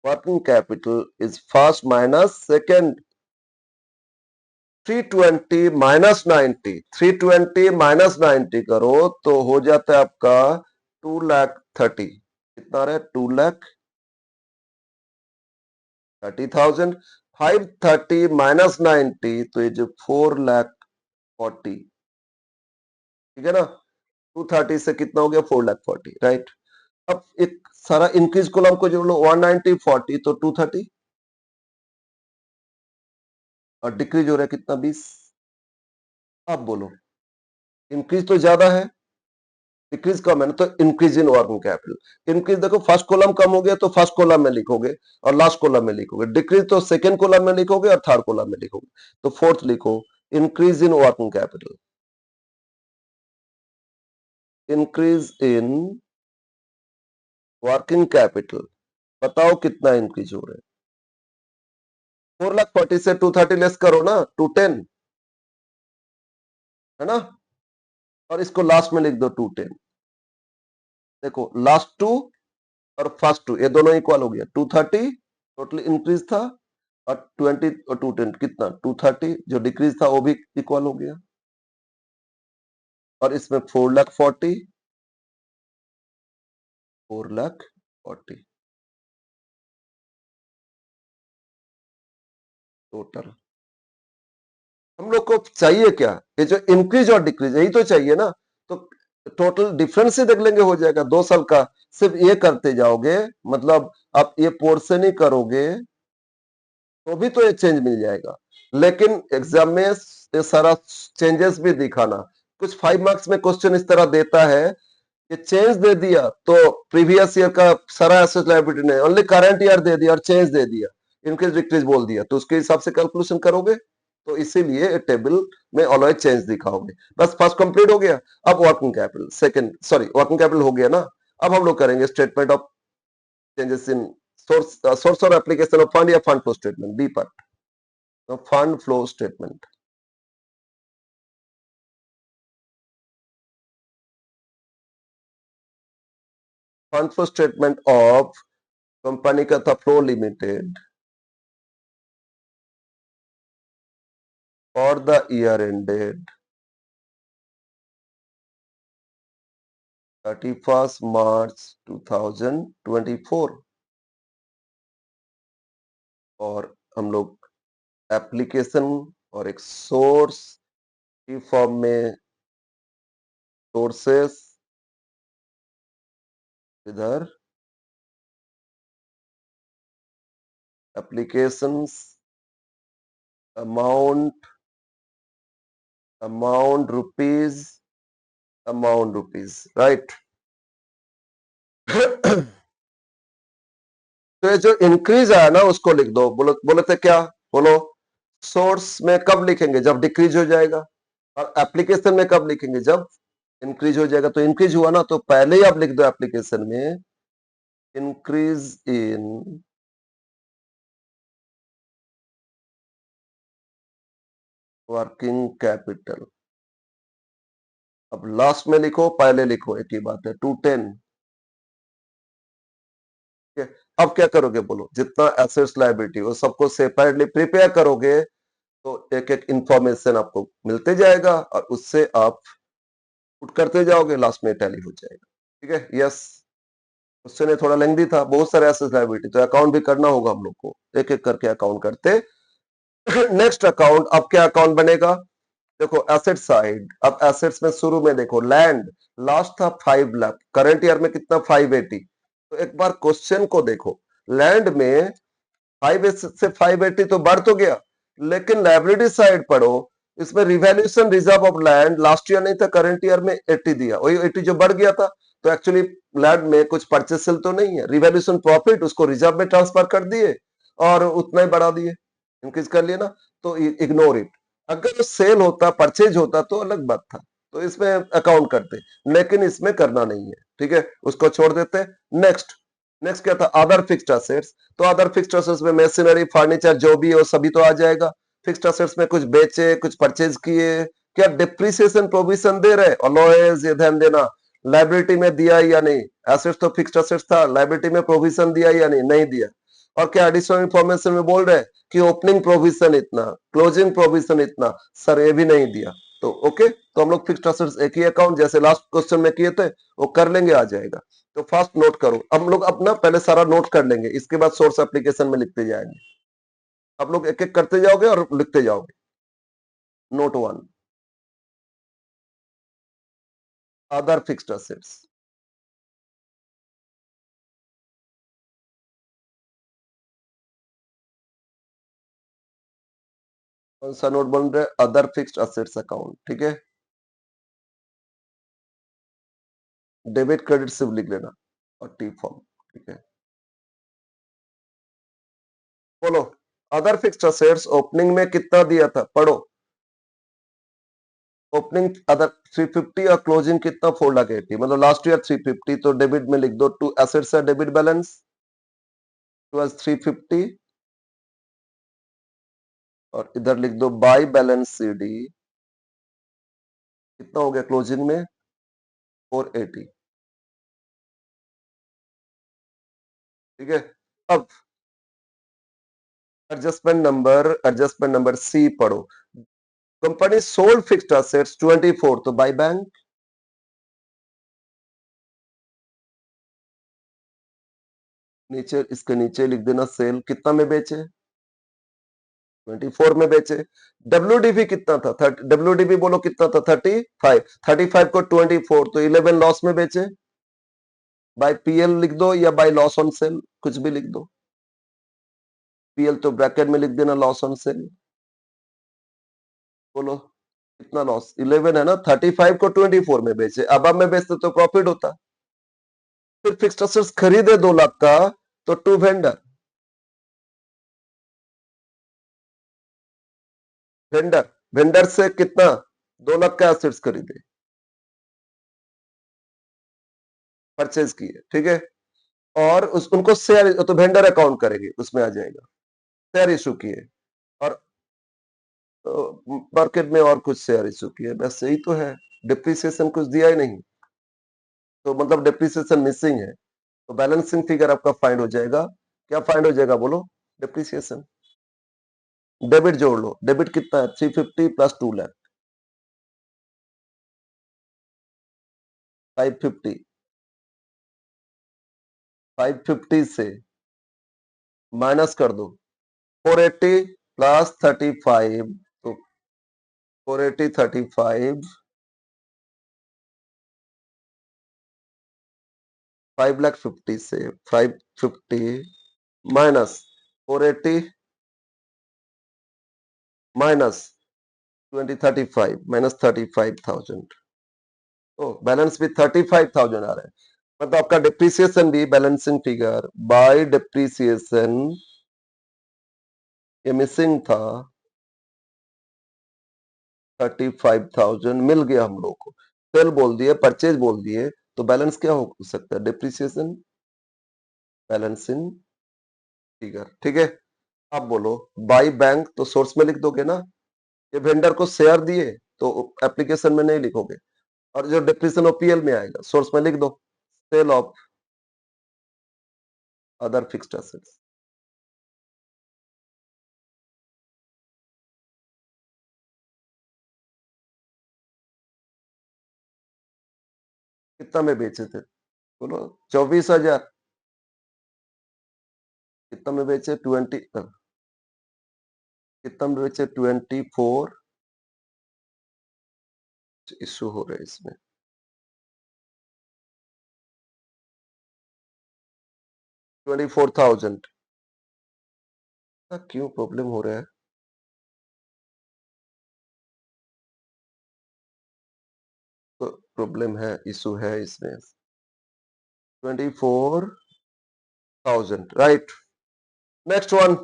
working capital is first minus second. 320 minus 90, 320 minus 90 करो तो हो जाता है आपका 2,30,000। कितना रहे, 2,30,000। 530 माइनस 90 तो ये जो 4,40,000, ठीक है ना। 230 से कितना हो गया, 4,40,000, राइट। अब एक सारा इंक्रीज कॉलम को जोड़ लो, 190 40 तो 230, और डिक्रीज हो रहा है कितना, 20। अब बोलो, इंक्रीज तो ज्यादा है, डिक्रीज कम है ना, तो increase in working capital. Increase देखो, फर्स्ट कॉलम कम हो गया तो फर्स्ट कॉलम में लिखोगे, और लास्ट कॉलम में लिखोगे। डिक्रीज तो सेकंड कॉलम में लिखोगे और थर्ड कॉलम में लिखोगे। तो फोर्थ लिखो, increase in working capital, increase in working capital. बताओ कितना इंक्रीज हो रहा है। 4,40,000 से 230 लेस करो ना, 210, है ना। और इसको लास्ट में लिख दो 210। देखो लास्ट टू और फर्स्ट टू, ये दोनों इक्वल हो गया, 230 टोटल इंक्रीज था, और 20 और 210 कितना, 230, जो डिक्रीज था वो भी इक्वल हो गया। और इसमें 4,40,000, 4,40,000 टोटल। हम लोग को चाहिए क्या, ये जो इंक्रीज और डिक्रीज यही तो चाहिए ना। तो टोटल डिफरेंस ही देख लेंगे, हो जाएगा 2 साल का। सिर्फ ये करते जाओगे, मतलब आप ये पोर्शन ही करोगे, तो भी तो ये चेंज मिल जाएगा। लेकिन एग्जाम में ये सारा चेंजेस भी दिखाना। कुछ 5 मार्क्स में क्वेश्चन इस तरह देता है, ये चेंज दे दिया तो प्रीवियस ईयर का सारा एसेट लायबिलिटी नहीं, ओनली करंट ईयर दे दिया और चेंज दे दिया, इंक्रीज डिक्रीज बोल दिया, तो उसके हिसाब से कैलकुलेशन करोगे। तो इसीलिए टेबल में ऑलवेज चेंज दिखाओगे। बस फर्स्ट कंप्लीट हो गया। अब working capital, second sorry working capital हो गया ना। अब हम लोग करेंगे statement of changes in source और एप्लीकेशन ऑफ फंड, या fund flow statement, B part. तो fund flow statement, fund flow statement of company का था flow limited for the year ended 31st March 2024। और हम लोग एप्लीकेशन और एक सोर्स की फॉर्म में, सोर्सेस इधर, applications, amount, amount rupees, amount rupees, right. तो ये जो इंक्रीज आया ना उसको लिख दो। बोलो, बोले थे क्या, बोलो। सोर्स में कब लिखेंगे, जब डिक्रीज हो जाएगा। और एप्लीकेशन में कब लिखेंगे, जब इंक्रीज हो जाएगा। तो इंक्रीज हुआ ना, तो पहले ही आप लिख दो एप्लीकेशन में, इंक्रीज इन वर्किंग कैपिटल। अब लास्ट में लिखो, पहले लिखो, एक ही बात है, 210। ठीक है। अब क्या करोगे बोलो, जितना एसेट्स लायबिलिटी वो सबको सेपरेटली प्रिपेयर करोगे तो एक-एक इंफॉर्मेशन आपको मिलते जाएगा और उससे आप पुट करते जाओगे, लास्ट में टैली हो जाएगा। ठीक है? यस। क्वेश्चन ये थोड़ा लेंथी था, बहुत सारे एसेट्स लायबिलिटी तो अकाउंट भी करना होगा हम लोग को, एक-एक करके अकाउंट करते। नेक्स्ट अकाउंट, अब क्या अकाउंट बनेगा? देखो एसेट साइड, अब एसेट्स में शुरू में देखो लैंड लास्ट था 5 लाख, करंट ईयर में कितना 580। तो एक बार क्वेश्चन को देखो, लैंड में 580 से 580 तो बढ़ तो गया, लेकिन लाइबिलिटी साइड पढ़ो, इसमें revaluation reserve of land last year नहीं था, करंट ईयर में 80 दिया, वही 80 जो बढ़ गया था। तो एक्चुअली लैंड में कुछ परचेस सेल तो नहीं है, रिवैल्यूएशन प्रॉफिट उसको रिजर्व में ट्रांसफर कर दिए और उतना ही बढ़ा दिए, इंक्रीज कर लिया ना, तो इग्नोर इट। अगर सेल होता, परचेज होता तो अलग बात था, तो इसमें अकाउंट करते, लेकिन इसमें करना नहीं है। ठीक है, उसको छोड़ देते। नेक्स्ट, नेक्स्ट क्या था? Other fixed assets. तो अदर फिक्स्ड असेट्स में मशीनरी, फर्नीचर जो भी है वो सभी तो आ जाएगा। फिक्स्ड असेट्स में कुछ बेचे, कुछ परचेज किए, क्या डिप्रिसिएशन प्रोविजन दे रहे, अलॉयंस ये ध्यान देना, लाइबिलिटी में दिया या नहीं। एसेट्स तो फिक्स्ड असेट्स था, लाइबिलिटी में प्रोविजन दिया या नहीं, नहीं दिया। और क्या एडिशनल इंफॉर्मेशन में बोल रहे कि ओपनिंग प्रोविजन इतना, क्लोजिंग प्रोविजन इतना, सर ये भी नहीं दिया। तो ओके, तो हम लोग फिक्स्ड असेट्स एक ही अकाउंट जैसे लास्ट क्वेश्चन में किए थे वो कर लेंगे, आ जाएगा। तो फास्ट नोट करो, हम लोग अपना पहले सारा नोट कर लेंगे, इसके बाद सोर्स एप्लीकेशन में लिखते जाएंगे। आप लोग एक एक करते जाओगे और लिखते जाओगे। Note one, other fixed assets. कौन सा नोट बन रहा है? Other fixed assets account. ठीक है, डेबिट क्रेडिट सिर्फ लिख लेना और टी फॉर्म। ठीक है, बोलो। अदर फिक्स्ड असेट्स ओपनिंग में कितना दिया था, पढ़ो। ओपनिंग अदर 350 और क्लोजिंग कितना 480, मतलब लास्ट ईयर 350, तो डेबिट में लिख दो टू एसेट्स है डेबिट बैलेंस टू 350 और इधर लिख दो बाय बैलेंस सीडी कितना हो गया क्लोजिंग में 480। ठीक है, अब एडजस्टमेंट नंबर सी पढ़ो। कंपनी सोल्ड फिक्स्ड असेट्स 24, तो बाय बैंक। नीचे इसके नीचे लिख देना सेल कितना में बेचे, 24 में बेचे। डब्ल्यूडीबी कितना था, डब्ल्यूडीबी बोलो कितना था, 35। 35 को 24 तो 11 लॉस में बेचे। बाय पीएल लिख दो या बाय लॉस ऑन सेल, कुछ भी लिख दो। पीएल तो ब्रैकेट में लिख देना लॉस ऑन सेल। बोलो कितना लॉस, 11 है ना, 35 को 24 में बेचे, अब में बेचते तो प्रॉफिट होता। फिर फिक्स्ड असेट्स खरीदे 2 लाख का, तो टू वेंडर, वेंडर वेंडर से कितना 2 लाख का एसेट्स खरीदे, परचेज किए। ठीक है, और उनको शेयर, तो वेंडर अकाउंट करेंगे, उसमें आ जाएगा। शेयर इशू किए और मार्केट में और कुछ शेयर इशू किए, बस यही तो है। डिप्रिसिएशन कुछ दिया ही नहीं, तो मतलब डिप्रिसिएशन मिसिंग है, तो बैलेंसिंग फिगर आपका फाइंड हो जाएगा। क्या फाइंड हो जाएगा बोलो? डिप्रिसिएशन। डेबिट जोड़ लो, डेबिट कितना है 350 प्लस 2 लाख 550, 550 से माइनस कर दो 480 प्लस 35, तो 480 35 5 लाख 50 से 550 माइनस 480 माइनस 2035 माइनस 35,000, तो बैलेंस भी 35,000 आ रहा है। मतलब आपका डिप्रिसिएशन भी बैलेंसिंग फिगर बाय डिप्रिसिएशन ये मिसिंग था 35,000 मिल गया हम लोग को। सेल बोल दिए, परचेज बोल दिए, तो बैलेंस क्या हो सकता है? Depreciation balancing figure. ठीक है, आप बोलो बाय बैंक, तो सोर्स में लिख दोगे ना, ये वेंडर को शेयर दिए तो एप्लीकेशन में नहीं लिखोगे, और जो डिप्रिसिएशन ओपीएल में आएगा सोर्स में लिख दो। Sale of other fixed assets. कितना में बेचे थे? बोलो 24,000। कितना में बेचे? 20। कितना में बेचे? 24। इश्यू हो रहा है इसमें। 24,000। क्यों प्रॉब्लम हो रहा है? तो प्रॉब्लम है, इशू है इसमें। 24,000, राइट। Next one.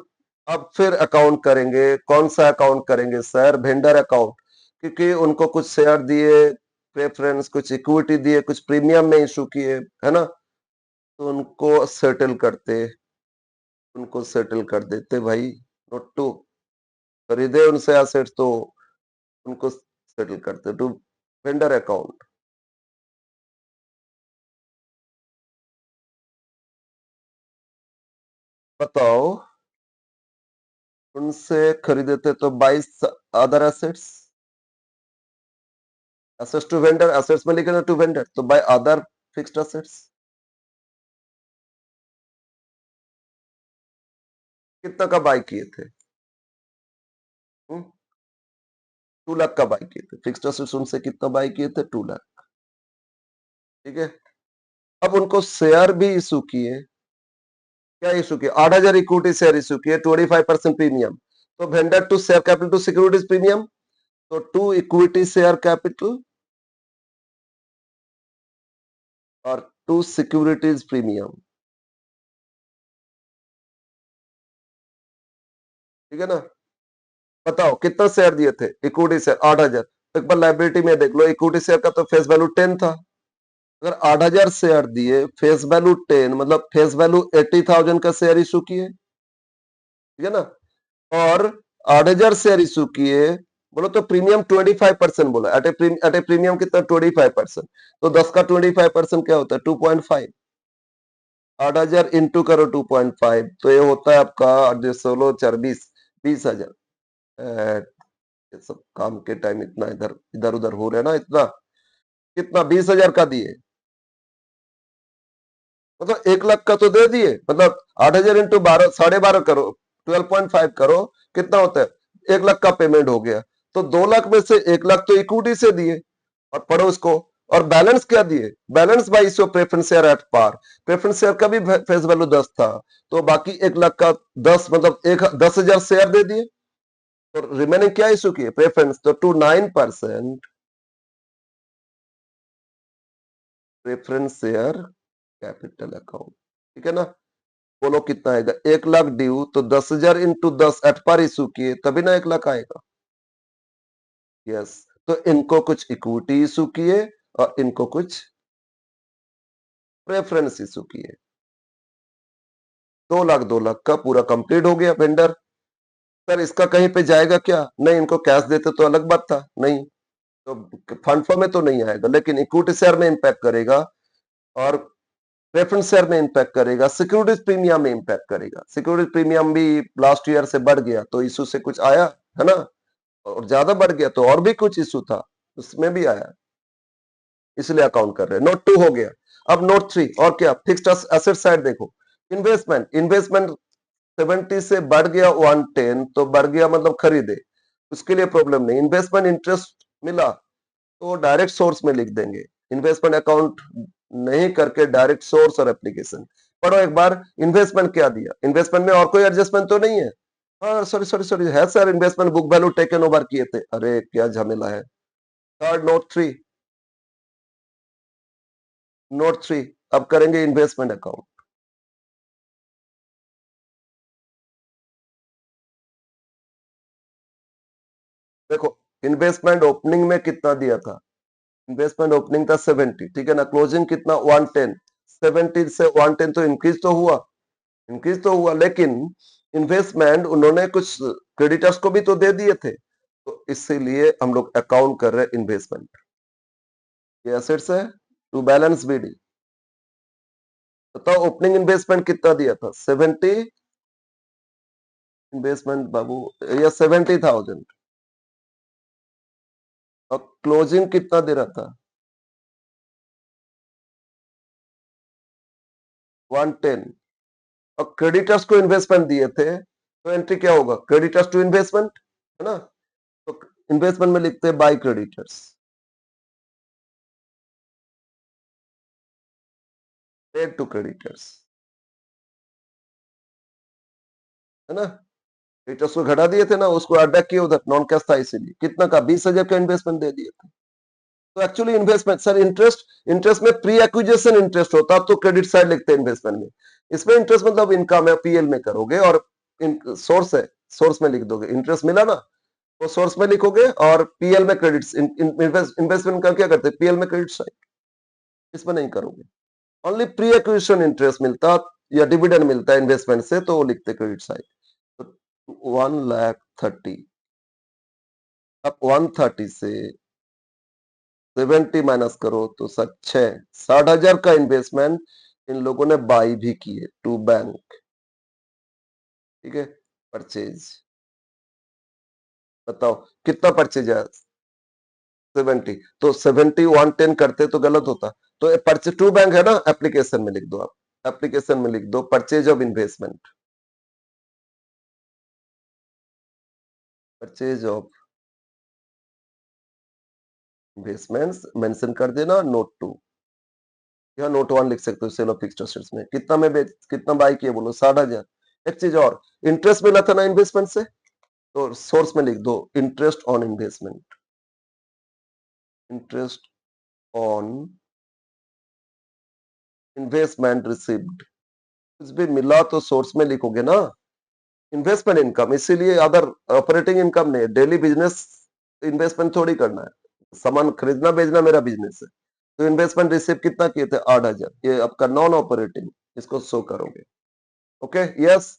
अब फिर अकाउंट करेंगे। कौन सा अकाउंट करेंगे सर? Vendor account. क्योंकि उनको कुछ शेयर दिए, प्रेफरेंस, कुछ इक्विटी दिए, कुछ प्रीमियम में इशू किए, है ना? तो उनको सेटल कर देते भाई। नोट टू खरीदे उनसे एसेट्स, तो उनको सेटल करते टू वेंडर अकाउंट। बताओ, उनसे खरीदे थे तो 22 other assets. Assets to vendor, assets में लिखे ना टू वेंडर, तो बाय अदर फिक्स्ड एसेट्स। कितना का बाय किए थे? 2 लाख का बाय किए थे फिक्स्ड एसेट्स। उनसे कितना बाय किए थे? 2 लाख। ठीक है। अब उनको शेयर भी इशू किए। क्या इशू किए? 8,000 इक्विटी शेयर इशू किए, 25% प्रीमियम। तो vendor to share capital to securities premium, तो टू इक्विटी शेयर कैपिटल और टू सिक्योरिटीज प्रीमियम। ठीक है ना? बताओ कितना शेयर दिए थे? Equity share 8,000। एक बार लाइबिलिटी में देख लो, इक्विटी शेयर का तो फेस वैल्यू 10 था। अगर 8,000 शेयर दिए, फेस वैल्यू 10, मतलब फेस वैल्यू 80,000 का शेयर इशू किए। ठीक है ना? और 8,000 शेयर इशू किए। बोलो तो प्रीमियम 25% बोला। एट ए प्रीमियम कितना? 25%। तो 10 का 25% क्या होता है? 2.5। 8,000 इंटू करो 2.5, तो ये होता है आपका 16 4 20, 20,000। ये सब काम के टाइम इतना इधर इधर उधर हो रहा है ना, इतना। कितना? 20,000 का दिए, मतलब 1 लाख का तो दे दिए। मतलब 8,000 इंटू 12, 12.5 करो, 12.5 करो, कितना होता है? 1 लाख का पेमेंट हो गया। तो 2 लाख में से 1 लाख तो इक्विटी से दिए, और पढ़ो इसको। और बैलेंस क्या दिए? Balance by so preference share at par. Preference share का भी फेस वैल्यू 10 था, तो बाकी 1 लाख का 10, मतलब 10,000 शेयर दे दिए। तो रिमेनिंग क्या इशू किए? प्रेफरेंस। तो to 9% preference share capital account. ठीक है ना? बोलो कितना आएगा? 1 लाख ड्यू, तो 10,000 इंटू 10 एट पर इशू किए, तभी ना 1 लाख आएगा। यस। तो इनको कुछ इक्विटी इशू किए और इनको कुछ प्रेफरेंस इशू किए। 2 लाख 2 लाख का पूरा कंप्लीट हो गया वेंडर। सर इसका कहीं पे जाएगा क्या? नहीं, इनको कैश देते तो अलग बात था। नहीं, तो फंड फ्लो में तो नहीं आएगा, लेकिन इक्विटी शेयर में इंपैक्ट करेगा, और प्रेफरेंस शेयर में इंपैक्ट करेगा, सिक्योरिटीज प्रीमियम में इंपैक्ट करेगा। सिक्योरिटीज प्रीमियम भी लास्ट ईयर से बढ़ गया, तो इशू से कुछ आया, है ना? और ज्यादा बढ़ गया तो और भी कुछ इशू था, उसमें भी आया, इसलिए अकाउंट कर रहे हैं। नोट 2 हो गया। अब नोट 3 और क्या? फिक्स्ड एसेट साइड देखो। इन्वेस्टमेंट, इन्वेस्टमेंट 70 से बढ़ गया 110, तो बढ़ गया मतलब खरीदे, उसके लिए प्रॉब्लम नहीं। इन्वेस्टमेंट इंटरेस्ट मिला तो डायरेक्ट सोर्स में लिख देंगे। इन्वेस्टमेंट अकाउंट नहीं करके डायरेक्ट सोर्स और एप्लीकेशन। पढ़ो एक बार, इन्वेस्टमेंट क्या दिया? इन्वेस्टमेंट में और कोई एडजस्टमेंट तो नहीं है? हाँ, सॉरी सॉरी सॉरी, है sir, investment book value taken over किए थे। अरे क्या झमेला है। Third, note 3। अब करेंगे इन्वेस्टमेंट अकाउंट। देखो, इन्वेस्टमेंट ओपनिंग में कितना दिया था? इन्वेस्टमेंट ओपनिंग था 70, ठीक है ना? क्लोजिंग कितना? 110। 70 से 110 तो इंक्रीज तो हुआ, लेकिन इन्वेस्टमेंट उन्होंने कुछ क्रेडिटर्स को भी तो दे दिए थे, तो इसीलिए हम लोग अकाउंट कर रहे हैं इन्वेस्टमेंट। ये एसेट्स है टू बैलेंस बीडी। बताओ ओपनिंग इन्वेस्टमेंट कितना दिया था? 70 इन्वेस्टमेंट बाबू, या 70,000, और क्लोजिंग कितना दे रहा था? 110, और क्रेडिटर्स को इन्वेस्टमेंट दिए थे, तो एंट्री क्या होगा? क्रेडिटर्स टू इन्वेस्टमेंट, है ना? तो इन्वेस्टमेंट में लिखते हैं by creditors, paid to creditors, है ना? क्रेडिटर्स को घटा दिए थे ना, उसको अड्डा किए उधर, नॉन कैश था इसीलिए। कितना का? 20,000 का इन्वेस्टमेंट दे दिए थे। तो एक्चुअली इन्वेस्टमेंट सर, इंटरेस्ट में प्री एक्विजिशन इंटरेस्ट होता, तो क्रेडिट साइड लिखते हैं इन्वेस्टमेंट में। इसमें इंटरेस्ट मतलब इनकम है, पीएल में करोगे, और सोर्स है, सोर्स में लिख दोगे। इंटरेस्ट मिला ना, तो सोर्स में लिखोगे, और पीएल में क्रेडिट, इन्वेस्टमेंट का क्या करते हैं? पीएल में क्रेडिट साइड, इसमें नहीं करोगे। ओनली प्री एक्विजिशन इंटरेस्ट मिलता या डिविडेंड मिलता है इन्वेस्टमेंट से, तो वो लिखते क्रेडिट साइड। तो 1,30,000, अब 130 से 70 माइनस करो तो सर 60,000 का इन्वेस्टमेंट इन लोगों ने बाई भी किए टू बैंक, ठीक है, परचेज। बताओ कितना परचेज है? 70, तो 70 110 करते तो गलत होता। तो परचेज टू बैंक है ना, एप्लीकेशन में लिख दो आप, एप्लीकेशन में लिख दो purchase of investment, purchase of investments mention कर देना, नोट 2, या नोट 1 लिख सकते हो सेल ऑफ फिक्स्ड एसेट्स में। कितना में कितना बाई किए बोलो? 60,000। एक चीज और, इंटरेस्ट मिला था ना इन्वेस्टमेंट से, तो सोर्स में लिख दो interest on investment, interest on investment received. कुछ भी मिला तो सोर्स में लिखोगे ना, इन्वेस्टमेंट इनकम, इसीलिए अदर ऑपरेटिंग इनकम नहीं है। डेली बिजनेस इन्वेस्टमेंट थोड़ी करना है, सामान खरीदना बेचना मेरा बिजनेस है। तो इन्वेस्टमेंट रिसीव कितना किए थे? 8,000, ये आपका नॉन ऑपरेटिंग, इसको शो करोगे। Okay, yes.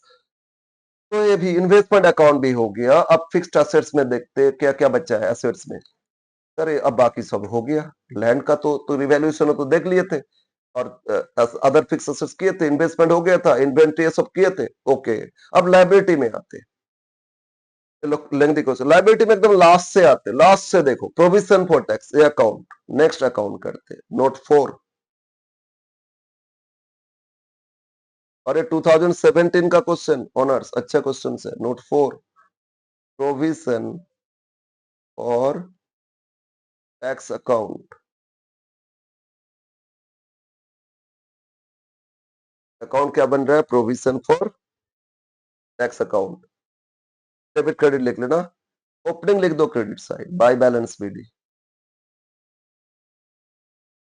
तो ये भी इन्वेस्टमेंट अकाउंट भी हो गया। अब फिक्स्ड एसेट्स में देखते हैं क्या क्या बचा है एसेट्स में। अरे अब बाकी सब हो गया। लैंड का तो रिवैल्यूएशन तो देख लिए थे, और अदर फिक्स एसेट्स किए थे, इन्वेस्टमेंट हो गया था, इन्वेंट्री ये सब किए थे। ओके, अब लायबिलिटी में आते हैं। लेंथी क्वेश्चन, लायबिलिटी में एकदम लास्ट से आते, लास्ट से देखो, प्रोविजन फॉर टैक्स, ये अकाउंट, नेक्स्ट अकाउंट करते हैं, नोट 4। और ये 2017 का क्वेश्चन, ऑनर्स, अच्छा क्वेश्चन है, नोट 4, प्रोविजन और टैक्स अकाउंट। अकाउंट क्या बन रहा है? Provision for tax account. Debit credit लिख लेना, ओपनिंग लिख दो credit side, by balance BD.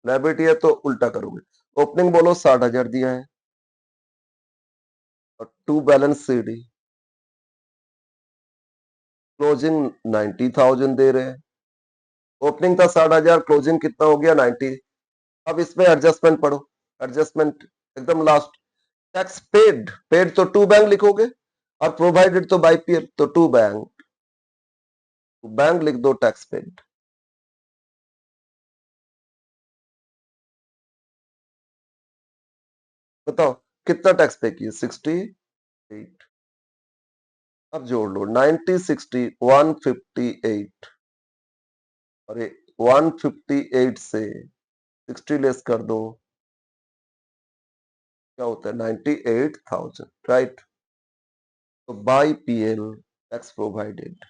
Liability है तो उल्टा करोगे, ओपनिंग बोलो 60,000 दिया है, और टू बैलेंस सीडी, क्लोजिंग 90,000 दे रहे हैं। ओपनिंग था 60,000, क्लोजिंग कितना हो गया? 90। अब इसमें एडजस्टमेंट पढ़ो, एडजस्टमेंट एकदम लास्ट। टैक्स पेड, पेड तो टू बैंक लिखोगे, और प्रोवाइडेड तो बाई पीएल, तो टू बैंक, बैंक लिख दो टैक्स पेड। बताओ कितना टैक्स पे किए? 68। अब जोड़ लो, 90 60 158, और ये 158 से 60 लेस कर दो, क्या होता है? 98,000, राइट? तो बाई पीएल टैक्स प्रोवाइडेड,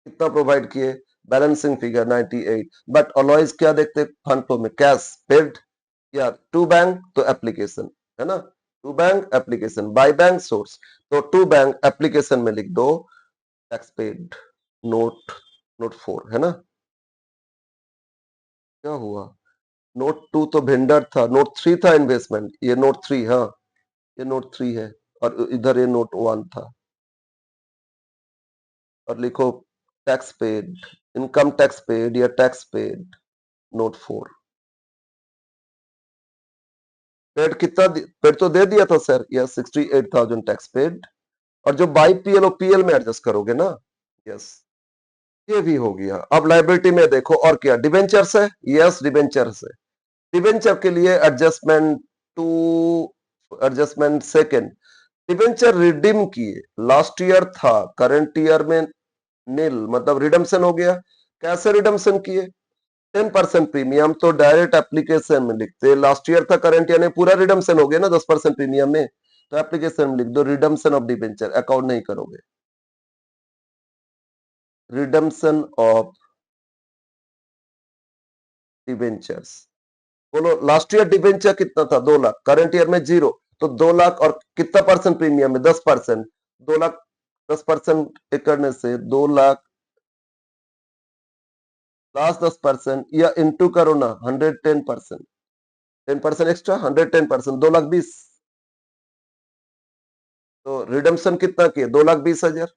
कितना प्रोवाइड किए? बैलेंसिंग फिगर 98, बट अलॉयज क्या देखते? फंड फ्लो में कैश पेड, या टू बैंक तो एप्लीकेशन, है ना? To bank application, by bank source, तो टू बैंक एप्लीकेशन में लिख दो टैक्स पेड, नोट, नोट 4, है ना? क्या हुआ? नोट 2 तो वेंडर था, नोट 3 था इन्वेस्टमेंट, ये नोट 3, हाँ, ये नोट 3 है, और इधर ये नोट 1 था। और लिखो tax paid, income tax paid या टैक्स पेड, नोट 4। पेड कितना? पेड तो दे दिया था सर, या 68,000 टैक्स पेड, और जो बाई पीएल और पीएल में एडजस्ट करोगे ना, यस। ये भी हो गया। अब लायबिलिटी में देखो और क्या, डिबेंचर्स है, यस डिबेंचर्स है। डिबेंचर के लिए adjustment to adjustment second, debenture redeem किए, लास्ट ईयर था, करंट ईयर में नील, मतलब रिडम्पशन हो गया। कैसे रिडम्पशन किए? 10% प्रीमियम तो डायरेक्ट एप्लीकेशन में लिखते, लास्ट ईयर था करंट ईयर में, पूरा रिडम्पशन हो गया ना 10% प्रीमियम में, तो एप्लीकेशन में लिख दो रिडम्पशन ऑफ डिबेंचर, अकाउंट नहीं करोगे। रिडम्पशन ऑफ डिबेंचर्स, बोलो लास्ट ईयर डिबेंचर कितना था? 2 लाख, करंट ईयर में 0, तो 2 लाख और कितना परसेंट प्रीमियम है? 10%। 2 लाख 10% करने से 2 लाख प्लस 10% या इंटू करो ना 110%, 10% एक्स्ट्रा 110%, 2 लाख 20। तो रिडम्पशन कितना किए? 2 लाख 20 हजार,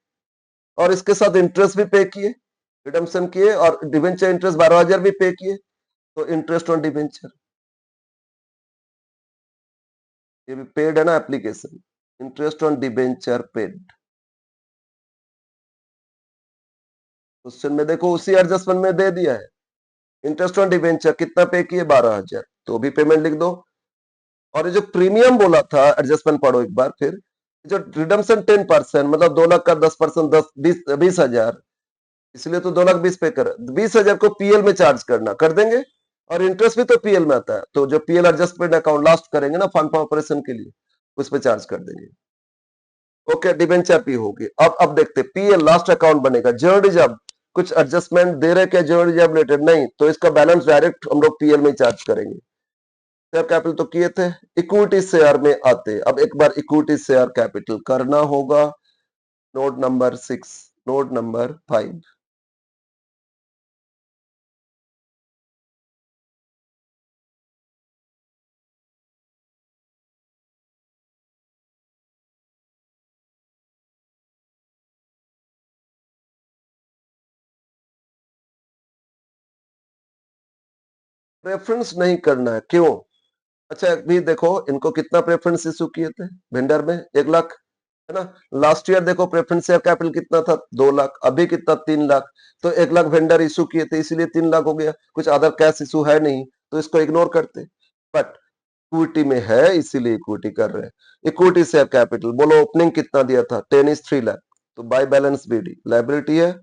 और इसके साथ इंटरेस्ट भी पे किए, रिडम्पशन किए और डिबेंचर इंटरेस्ट 12 हजार भी पे किए, तो इंटरेस्ट ऑन डिबेंचर ये भी पेड है ना application, interest on debenture paid. Question में देखो उसी एडजस्टमेंट में दे दिया है, इंटरेस्ट ऑन डिबेंचर कितना पे किए? 12 हजार, तो भी पेमेंट लिख दो। और ये जो प्रीमियम बोला था, एडजस्टमेंट पढ़ो एक बार फिर, जो रिडम्पशन 10%, मतलब 2 लाख का 10%, 10 20 20 हजार, इसलिए तो 2 लाख 20 पे कर, 20 हजार को पीएल में चार्ज करना, कर देंगे। और इंटरेस्ट भी तो पीएल में आता है, तो जो पीएल एडजस्टमेंट अकाउंट लास्ट करेंगे ना फंड ऑपरेशन के लिए, उस पर चार्ज कर देंगे। ओके, डिबेंचर पी होगी। अब देखते पीएल लास्ट अकाउंट बनेगा, जनरल रिजर्व कुछ एडजस्टमेंट दे रहे क्या जनरल रिजर्व रिलेटेड? नहीं, तो इसका बैलेंस डायरेक्ट हम लोग पीएल में चार्ज करेंगे। शेयर कैपिटल तो किए थे, इक्विटी शेयर में आते, अब एक बार इक्विटी शेयर कैपिटल करना होगा। Note number 6, note number 5, preference नहीं करना है, क्यों? अच्छा अभी देखो इनको कितना प्रेफरेंस इशू किए थे वेंडर में? 1 लाख, है ना। लास्ट ईयर देखो प्रेफरेंस शेयर कैपिटल कितना था? 2 लाख, अभी कितना? 3 लाख, तो 1 लाख वेंडर इशू किए थे, इसीलिए 3 लाख हो गया। कुछ अदर कैश इशू है नहीं, तो इसको इग्नोर करते। बट इक्विटी में है, इसीलिए इक्विटी कर रहे हैं। इक्विटी शेयर कैपिटल बोलो, ओपनिंग कितना दिया था? 10 is 3 लाख, तो बाय बैलेंस बीडी लाइबिलिटी है,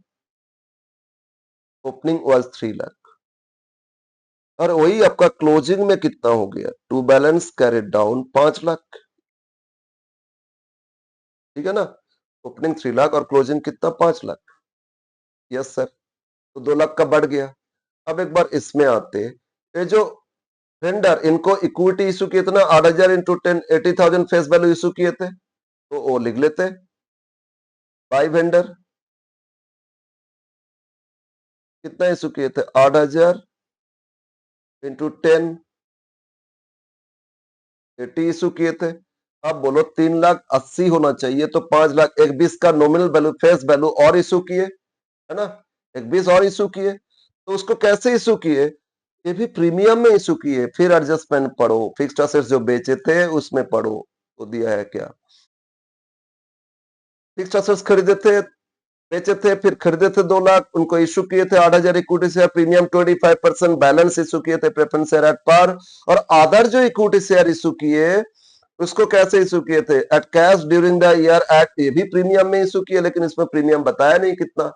ओपनिंग वाज 3 लाख, और वही आपका क्लोजिंग में कितना हो गया? To balance carried down 5 lakh, ठीक है ना। ओपनिंग 3 लाख और क्लोजिंग कितना? 5 लाख। यस सर, तो 2 लाख का बढ़ गया। अब एक बार इसमें आते, ये जो वेंडर इनको इक्विटी इशू किए थे ना, 8 हजार इंटू 10, 80,000 फेस वैल्यू इशू किए थे, तो वो लिख लेते। बाई वेंडर कितना इशू किए थे? 8 हजार इंटू 10, 80 इशू किए थे। अब बोलो 3 लाख 80 होना चाहिए, तो 5 लाख 1 20 का नॉमिनल वैल्यू फेस वैल्यू और इशू किए, है ना। 1 20 और इशू किए, तो उसको कैसे इशू किए? ये भी प्रीमियम में इशू किए। फिर एडजस्टमेंट पढ़ो, फिक्स्ड असेट्स जो बेचे थे उसमें पढ़ो, वो दिया है क्या। फिक्स्ड असेट्स खरीदे थे, बेचे थे, फिर खरीदे थे 2 लाख, उनको इशू किए थे 8 हजार equity share, premium 25%, balance issue किए थे प्रेफरेंस शेयर एट पार। और अदर जो इक्विटी शेयर इशू किए, उसको कैसे इशू किए थे? At cash during the year at, ये भी प्रीमियम में इशू किए, लेकिन इसमें प्रीमियम बताया नहीं कितना।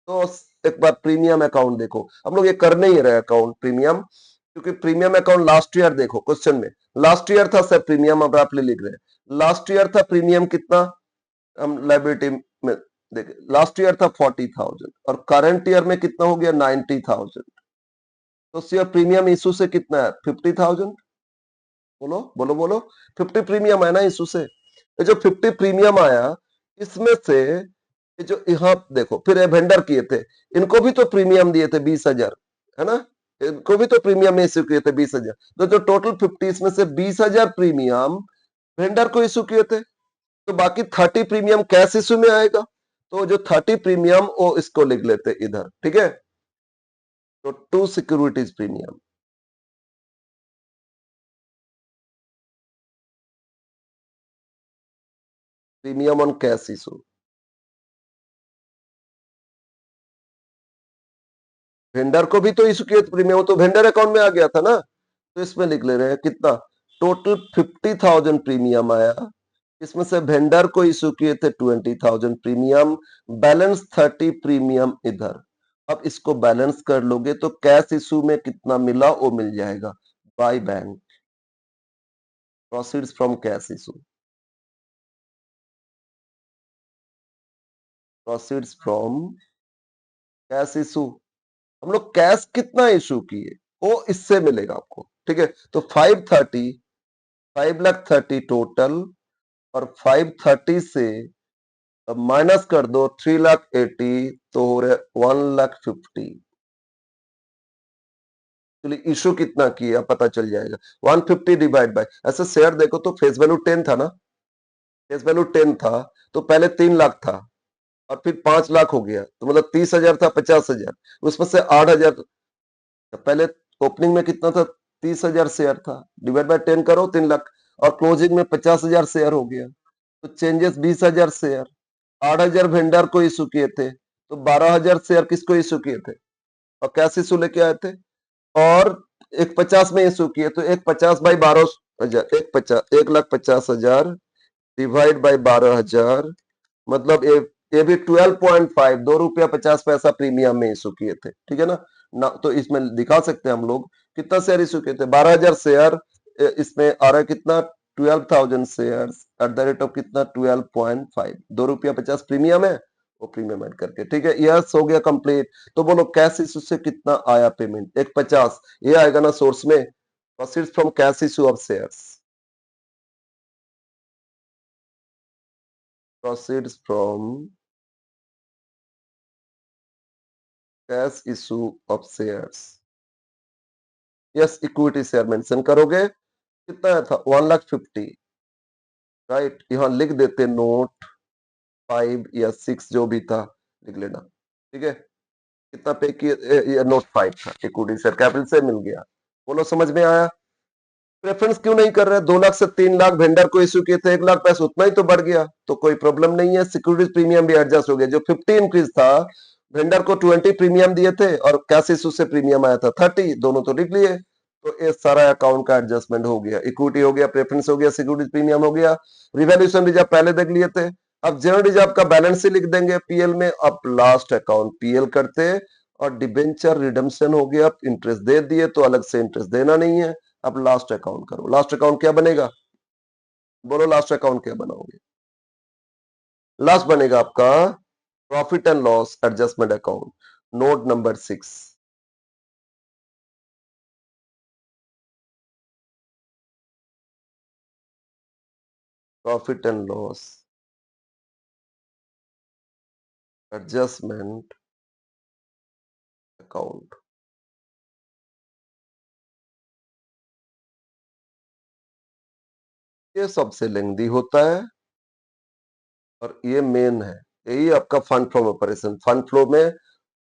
तो एक बार प्रीमियम अकाउंट देखो, हम लोग ये करने ही रहे अकाउंट प्रीमियम, क्योंकि प्रीमियम अकाउंट लास्ट ईयर देखो क्वेश्चन में, लास्ट ईयर था सर प्रीमियम, अब आप लिख रहे हैं लास्ट ईयर था प्रीमियम कितना, हम लाइबिलिटी में देखे लास्ट ईयर था 40,000 और करंट ईयर में कितना हो गया? 90,000, तो शेयर प्रीमियम इशू से कितना है? 50,000। बोलो बोलो बोलो, 50 प्रीमियम है ना इशू से। ये जो 50 प्रीमियम आया, इसमें से ये जो यहाँ देखो, फिर ये वेंडर किए थे, इनको भी तो प्रीमियम दिए थे 20 हजार, है ना। इनको भी तो प्रीमियम में इश्यू किए थे 20 हजार, तो जो टोटल 50 इसमें से 20 हजार प्रीमियम वेंडर को इश्यू किए थे, तो बाकी 30 प्रीमियम कैश इश्यू में आएगा। तो जो 30 प्रीमियम वो इसको लिख लेते इधर, ठीक है। तो 2 securities premium, premium on cash issue, vendor को भी तो इशू किए थे प्रीमियम, तो वेंडर अकाउंट में आ गया था ना, तो इसमें लिख ले रहे हैं कितना टोटल 50,000 प्रीमियम आया, इसमें से वेंडर को इशू किए थे 20,000 प्रीमियम, बैलेंस 30 प्रीमियम इधर। अब इसको बैलेंस कर लोगे तो कैश इशू में कितना मिला वो मिल जाएगा by bank, proceeds from cash issue, proceeds from cash issue. हम लोग कैश कितना इशू किए वो इससे मिलेगा आपको, ठीक है। तो 5 लाख 30 टोटल, और 530 से माइनस कर दो 3 लाख 80, तो हो रहे 1 लाख 50। चलिए इशू कितना किया पता चल जाएगा, 150 डिवाइड बाय, ऐसे शेयर देखो तो फेस वैल्यू 10 था ना, फेस वैल्यू 10 था, तो पहले 3 लाख था और फिर 5 लाख हो गया, तो मतलब 30,000 था, 50,000, उसमें से 8,000, पहले ओपनिंग में कितना था, 30,000 शेयर था, डिवाइड बाय 10 करो 3 लाख, और क्लोजिंग में 50,000 शेयर हो गया, तो चेंजेस 20,000 शेयर, 8,000 वेंडर को इशू किए थे, तो 12,000 शेयर किसको इशू किए थे और कैश इशू लेके आए थे, और एक 50 में इशू किए, तो एक 50 बाई 12,000, 1,50,000 डिवाइड बाई 12,000, मतलब ये भी 12.5, ₹2.50 प्रीमियम में इशू किए थे, ठीक है ना। तो इसमें दिखा सकते हैं हम लोग कितना शेयर इशू किए थे, 12,000 शेयर, इसमें आ रहा है कितना 12,000 share at the rate of कितना 12.5, ₹2.50 प्रीमियम है, वो प्रीमियम ऐड करके, ठीक है। यस हो गया कंप्लीट। तो बोलो कैश इशू से कितना आया पेमेंट, 150, ये आएगा ना सोर्स में, proceeds from cash issue of shares, proceeds from cash issue of shares, yes equity share mention करोगे, कितना आया था 1,50,000, राइट। यहाँ लिख देते नोट 5 या 6 जो भी था लिख लेना, ठीक है। कितना पे किए, नोट 5 था, इक्विटी शेयर कैपिटल से मिल गया। बोलो समझ में आया। प्रेफरेंस क्यों नहीं कर रहे, 2 लाख से 3 लाख वेंडर को इश्यू किए थे, 1 लाख पैसा उतना ही तो बढ़ गया, तो कोई प्रॉब्लम नहीं है, सिक्योरिटीज प्रीमियम भी एडजस्ट हो गया, जो 50 इंक्रीज था, वेंडर को 20 प्रीमियम दिए थे और कैश इशू से प्रीमियम आया था 30, दोनों तो लिख लिए, तो ये सारा अकाउंट का एडजस्टमेंट हो गया, इक्विटी हो गया, प्रेफरेंस हो गया, सिक्योरिटीज प्रीमियम हो गया, रिवैल्यूएशन रिजर्व पहले देख लिए थे। अब जनरल रिजर्व का बैलेंस ही लिख देंगे पीएल में, अब लास्ट अकाउंट पीएल करते, और डिबेंचर रिडम्पशन हो गया, इंटरेस्ट दे दिए तो अलग से इंटरेस्ट देना नहीं है। अब लास्ट अकाउंट करो, लास्ट अकाउंट क्या बनेगा, बोलो लास्ट अकाउंट क्या बनाओगे, लास्ट बनेगा आपका profit and loss adjustment account, note number 6, profit and loss adjustment account. ये सबसे लेंदी होता है और ये मेन है, यही आपका fund flow operation, fund flow में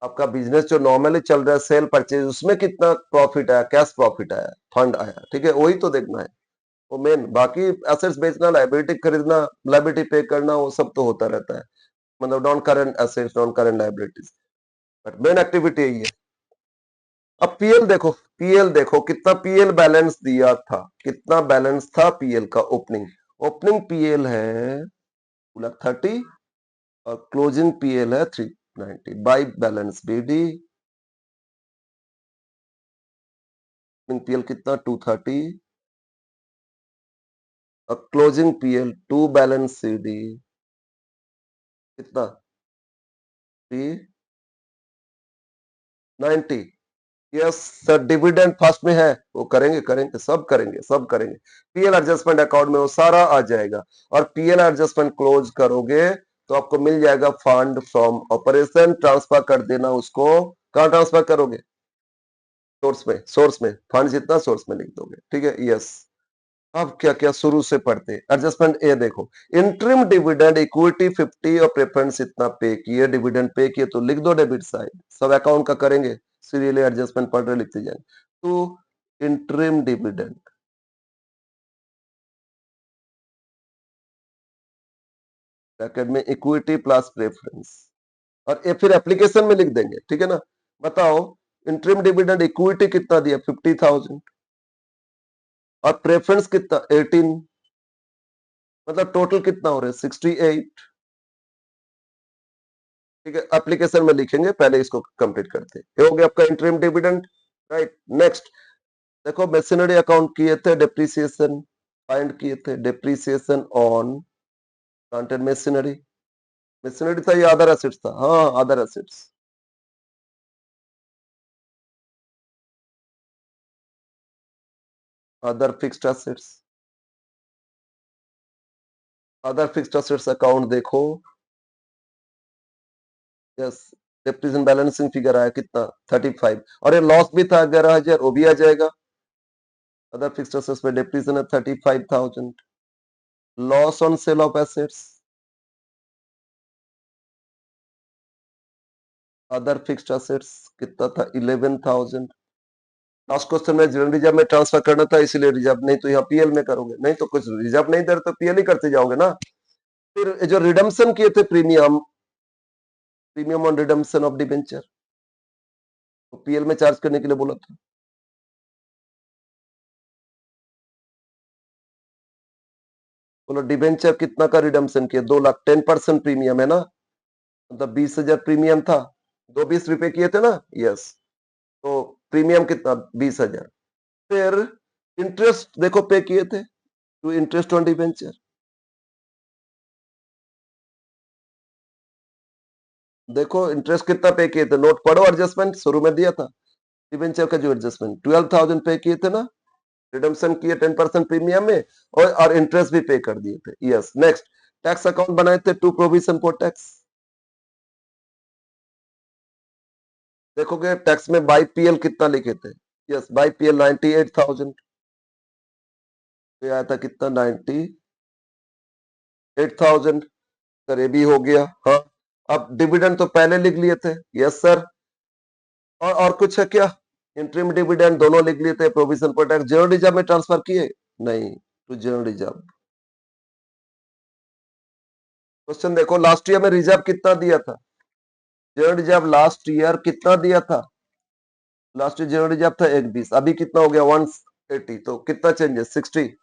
आपका बिजनेस जो नॉर्मली चल रहा है, सेल परचेज, उसमें कितना प्रॉफिट आया, कैश प्रॉफिट आया, फंड आया, ठीक है, वही तो देखना है, वो मेन। बाकी एसेट्स बेचना, लाइबिलिटी खरीदना, लाइबिलिटी पे करना, वो सब तो होता रहता है, मतलब non current assets, non current liabilities, but main activity यही है। अब पीएल देखो, पीएल देखो कितना पीएल बैलेंस दिया था, कितना बैलेंस था पीएल का, ओपनिंग, ओपनिंग पीएल है 2,30,000 और क्लोजिंग पीएल है 390, बाई बैलेंस बीडी, पीएल कितना 230 और closing PL to balance CD कितना 390। यस सर, डिविडेंड फर्स्ट में है, वो करेंगे करेंगे सब करेंगे सब करेंगे, पीएल एडजस्टमेंट अकाउंट में वो सारा आ जाएगा, और पीएल एडजस्टमेंट क्लोज करोगे तो आपको मिल जाएगा फंड फ्रॉम ऑपरेशन, ट्रांसफर कर देना उसको, कहां ट्रांसफर करोगे, सोर्स में, सोर्स में फंड जितना सोर्स में लिख दोगे, ठीक है। यस, अब क्या क्या शुरू से पढ़ते, एडजस्टमेंट ए देखो, इंटरिम डिविडेंड इक्विटी 50 और प्रेफरेंस इतना पे किए, डिविडेंड पे किए तो लिख दो डेबिट साइड, सब अकाउंट का करेंगे, सीरियली एडजस्टमेंट पढ़ रहे लिखते जाएंगे। तो इंटरिम डिविडेंड ब्रैकेट में इक्विटी प्लस प्रेफरेंस, और ये फिर एप्लीकेशन में लिख देंगे, ठीक है ना। बताओ इंटरिम डिविडेंड इक्विटी कितना दिया 50,000 और प्रेफरेंस कितना 18, मतलब टोटल कितना हो रहा है 68। ठीक है, एप्लीकेशन में लिखेंगे, पहले इसको कंप्लीट करते हैं। ये हो गया आपका इंटरिम डिविडेंड, राइट। नेक्स्ट देखो मशीनरी अकाउंट किए थे, डेप्रिसिएशन फाइंड किए थे, depreciation on plant and machinery. Machinery था या अदर एसेट्स था? हाँ, other assets. Other fixed assets, other fixed assets account देखो, यस, डेप्रिसिएशन बैलेंसिंग फिगर आया कितना 35, और ये लॉस भी था 11,000, वो भी आ जाएगा। अदर फिक्स्ड एसेट्स में डेप्रिसिएशन है 35,000, loss on sale of assets, other fixed assets कितना था 11,000। लास्ट क्वेश्चन में जनरल रिजर्व में ट्रांसफर करना था, इसीलिए रिजर्व, नहीं तो यहाँ पीएल में करोगे, नहीं तो कुछ रिजर्व नहीं दे रहे तो पीएल ही करते जाओगे ना। फिर जो रिडम्पशन किए थे premium, premium on redemption of debenture, तो पीएल में चार्ज करने के लिए बोला था। बोलो डिबेंचर कितना का रिडम्पशन किया 2 लाख, 10% प्रीमियम है ना, मतलब 20,000 प्रीमियम था, 2 20 रुपए किए थे ना, यस। तो प्रीमियम कितना 20,000। फिर इंटरेस्ट देखो पे किए थे, टू इंटरेस्ट ऑन डिबेंचर, देखो इंटरेस्ट कितना पे किए थे, नोट पढ़ो, एडजस्टमेंट शुरू में दिया था। डिबेंचर का जो एडजस्टमेंट 12,000 पे किए थे ना, रिडम्पशन किए 10% प्रीमियम में, और इंटरेस्ट भी पे कर दिए थे, यस। नेक्स्ट टैक्स अकाउंट बनाए थे, टू प्रोविजन फॉर टैक्स, देखोगे टैक्स में बाई पीएल कितना लिखे थे, यस, बाई पीएल 98,000 पे आया था, कितना 98,000, सर ये भी हो गया, हाँ। अब डिविडेंड तो पहले लिख लिए थे, यस सर, और कुछ है क्या? इंटरिम डिविडेंड दोनों लिख लिए थे, provision for tax general reserve में ट्रांसफर किए नहीं, टू जनरल रिजर्व। क्वेश्चन देखो लास्ट ईयर में रिजर्व कितना दिया था, जनरल रिजर्व लास्ट ईयर कितना दिया था, लास्ट ईयर जनरल रिजर्व था 120, अभी कितना हो गया 180, तो कितना चेंज है 60,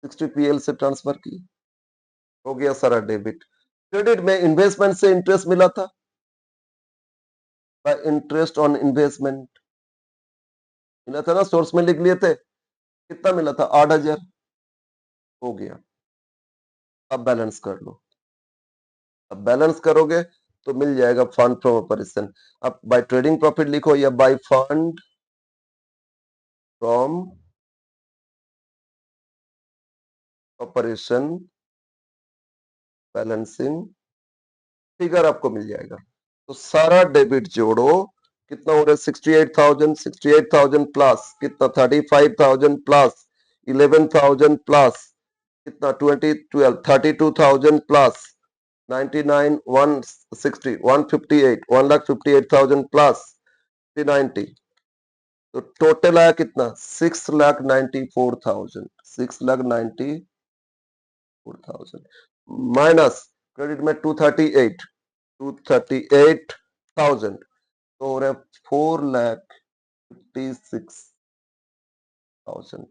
60 पीएल से ट्रांसफर की, हो गया सारा डेबिट। क्रेडिट में इन्वेस्टमेंट से इंटरेस्ट मिला था, इंटरेस्ट ऑन इन्वेस्टमेंट मिला था ना, सोर्स में लिख लिए थे, कितना मिला था 8,000, हो गया। अब बैलेंस कर लो, अब बैलेंस करोगे तो मिल जाएगा फंड फ्रॉम ऑपरेशन। अब बाय ट्रेडिंग प्रॉफिट लिखो या by fund from operation balancing figure आपको मिल जाएगा। तो सारा डेबिट जोड़ो, कितना हो रहा है 68,000, 68,000 प्लस कितना 35,000 प्लस 11,000 प्लस कितना 2012 32,000 प्लस 99 160 158 1,58,000 प्लस 90, तो टोटल आया कितना 6,94,000, 6,94,000 माइनस क्रेडिट में 238,000, तो हो रहा है 4,56,000।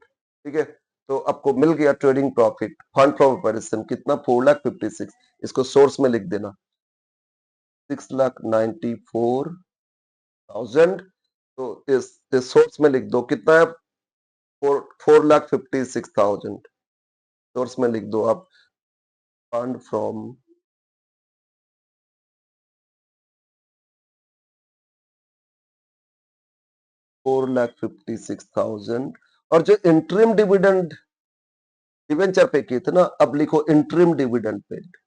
ठीक है, तो आपको मिल गया trading profit fund from operation कितना 4,56,000, इसको सोर्स में लिख देना 6,94,000, तो इस सोर्स में लिख दो कितना है 4,56,000, सोर्स में लिख दो आप फंड फ्रॉम $4,56,000, और जो इंटरिम डिविडेंड डिवेंचर पे किए थे ना, अब लिखो इंटरिम डिविडेंड पेड,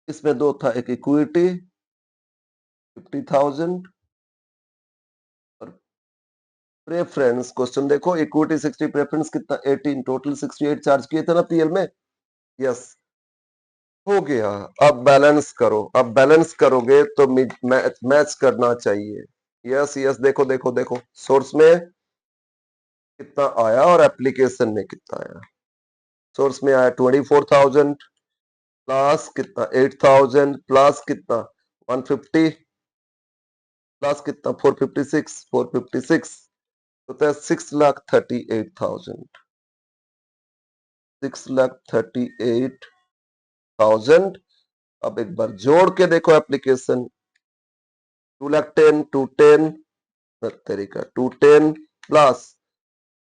इसमें दो था, एक इक्विटी 50,000 और प्रेफरेंस। क्वेश्चन देखो इक्विटी 60, प्रेफरेंस कितना 18, टोटल 68 चार्ज किए थे ना पीएल में, यस, हो गया। अब बैलेंस करो, अब बैलेंस करोगे तो मैच करना चाहिए, यस यस, देखो देखो देखो सोर्स में कितना आया और एप्लीकेशन में कितना आया, सोर्स में आया 24,000 प्लस कितना 8,000 प्लस कितना 150 प्लस कितना 456 होता है 6,38,000 6,38,000। अब एक बार जोड़ के देखो एप्लीकेशन 2,10 तरीका 210 प्लस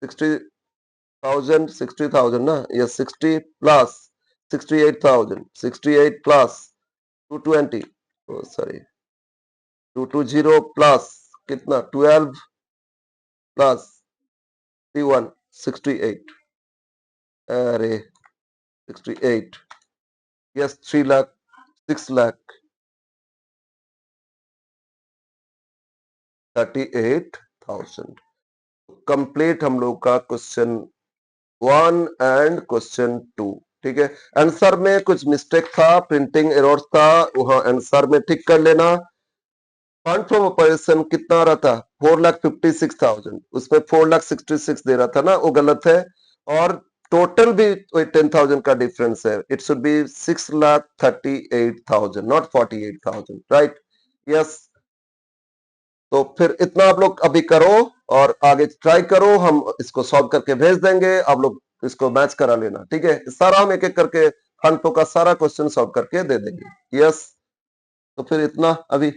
60,000 ना या 60 प्लस 68,000 प्लस 220 सॉरी 220 प्लस कितना 12 प्लस 31 68 अरे 68 यस 3 लाख 6 लाख 38,000। कंप्लीट हम लोग का क्वेश्चन 1 एंड क्वेश्चन 2। ठीक है, आंसर में कुछ मिस्टेक था, प्रिंटिंग एरर था, वहां आंसर में ठीक कर लेना। फंड फ्रॉम ऑपरेशन कितना रहा था 4,56,000, उसमें 4,66 दे रहा था ना, वो गलत है। और टोटल भी 10,000 का डिफरेंस है, it should be 6,38,000 not 48,000, right? Yes. तो फिर इतना आप लोग अभी करो और आगे ट्राई करो, हम इसको सॉल्व करके भेज देंगे, आप लोग इसको मैच करा लेना। ठीक है, सारा हम एक एक करके फंड फ्लो का सारा क्वेश्चन सॉल्व करके दे देंगे। यस, तो फिर इतना अभी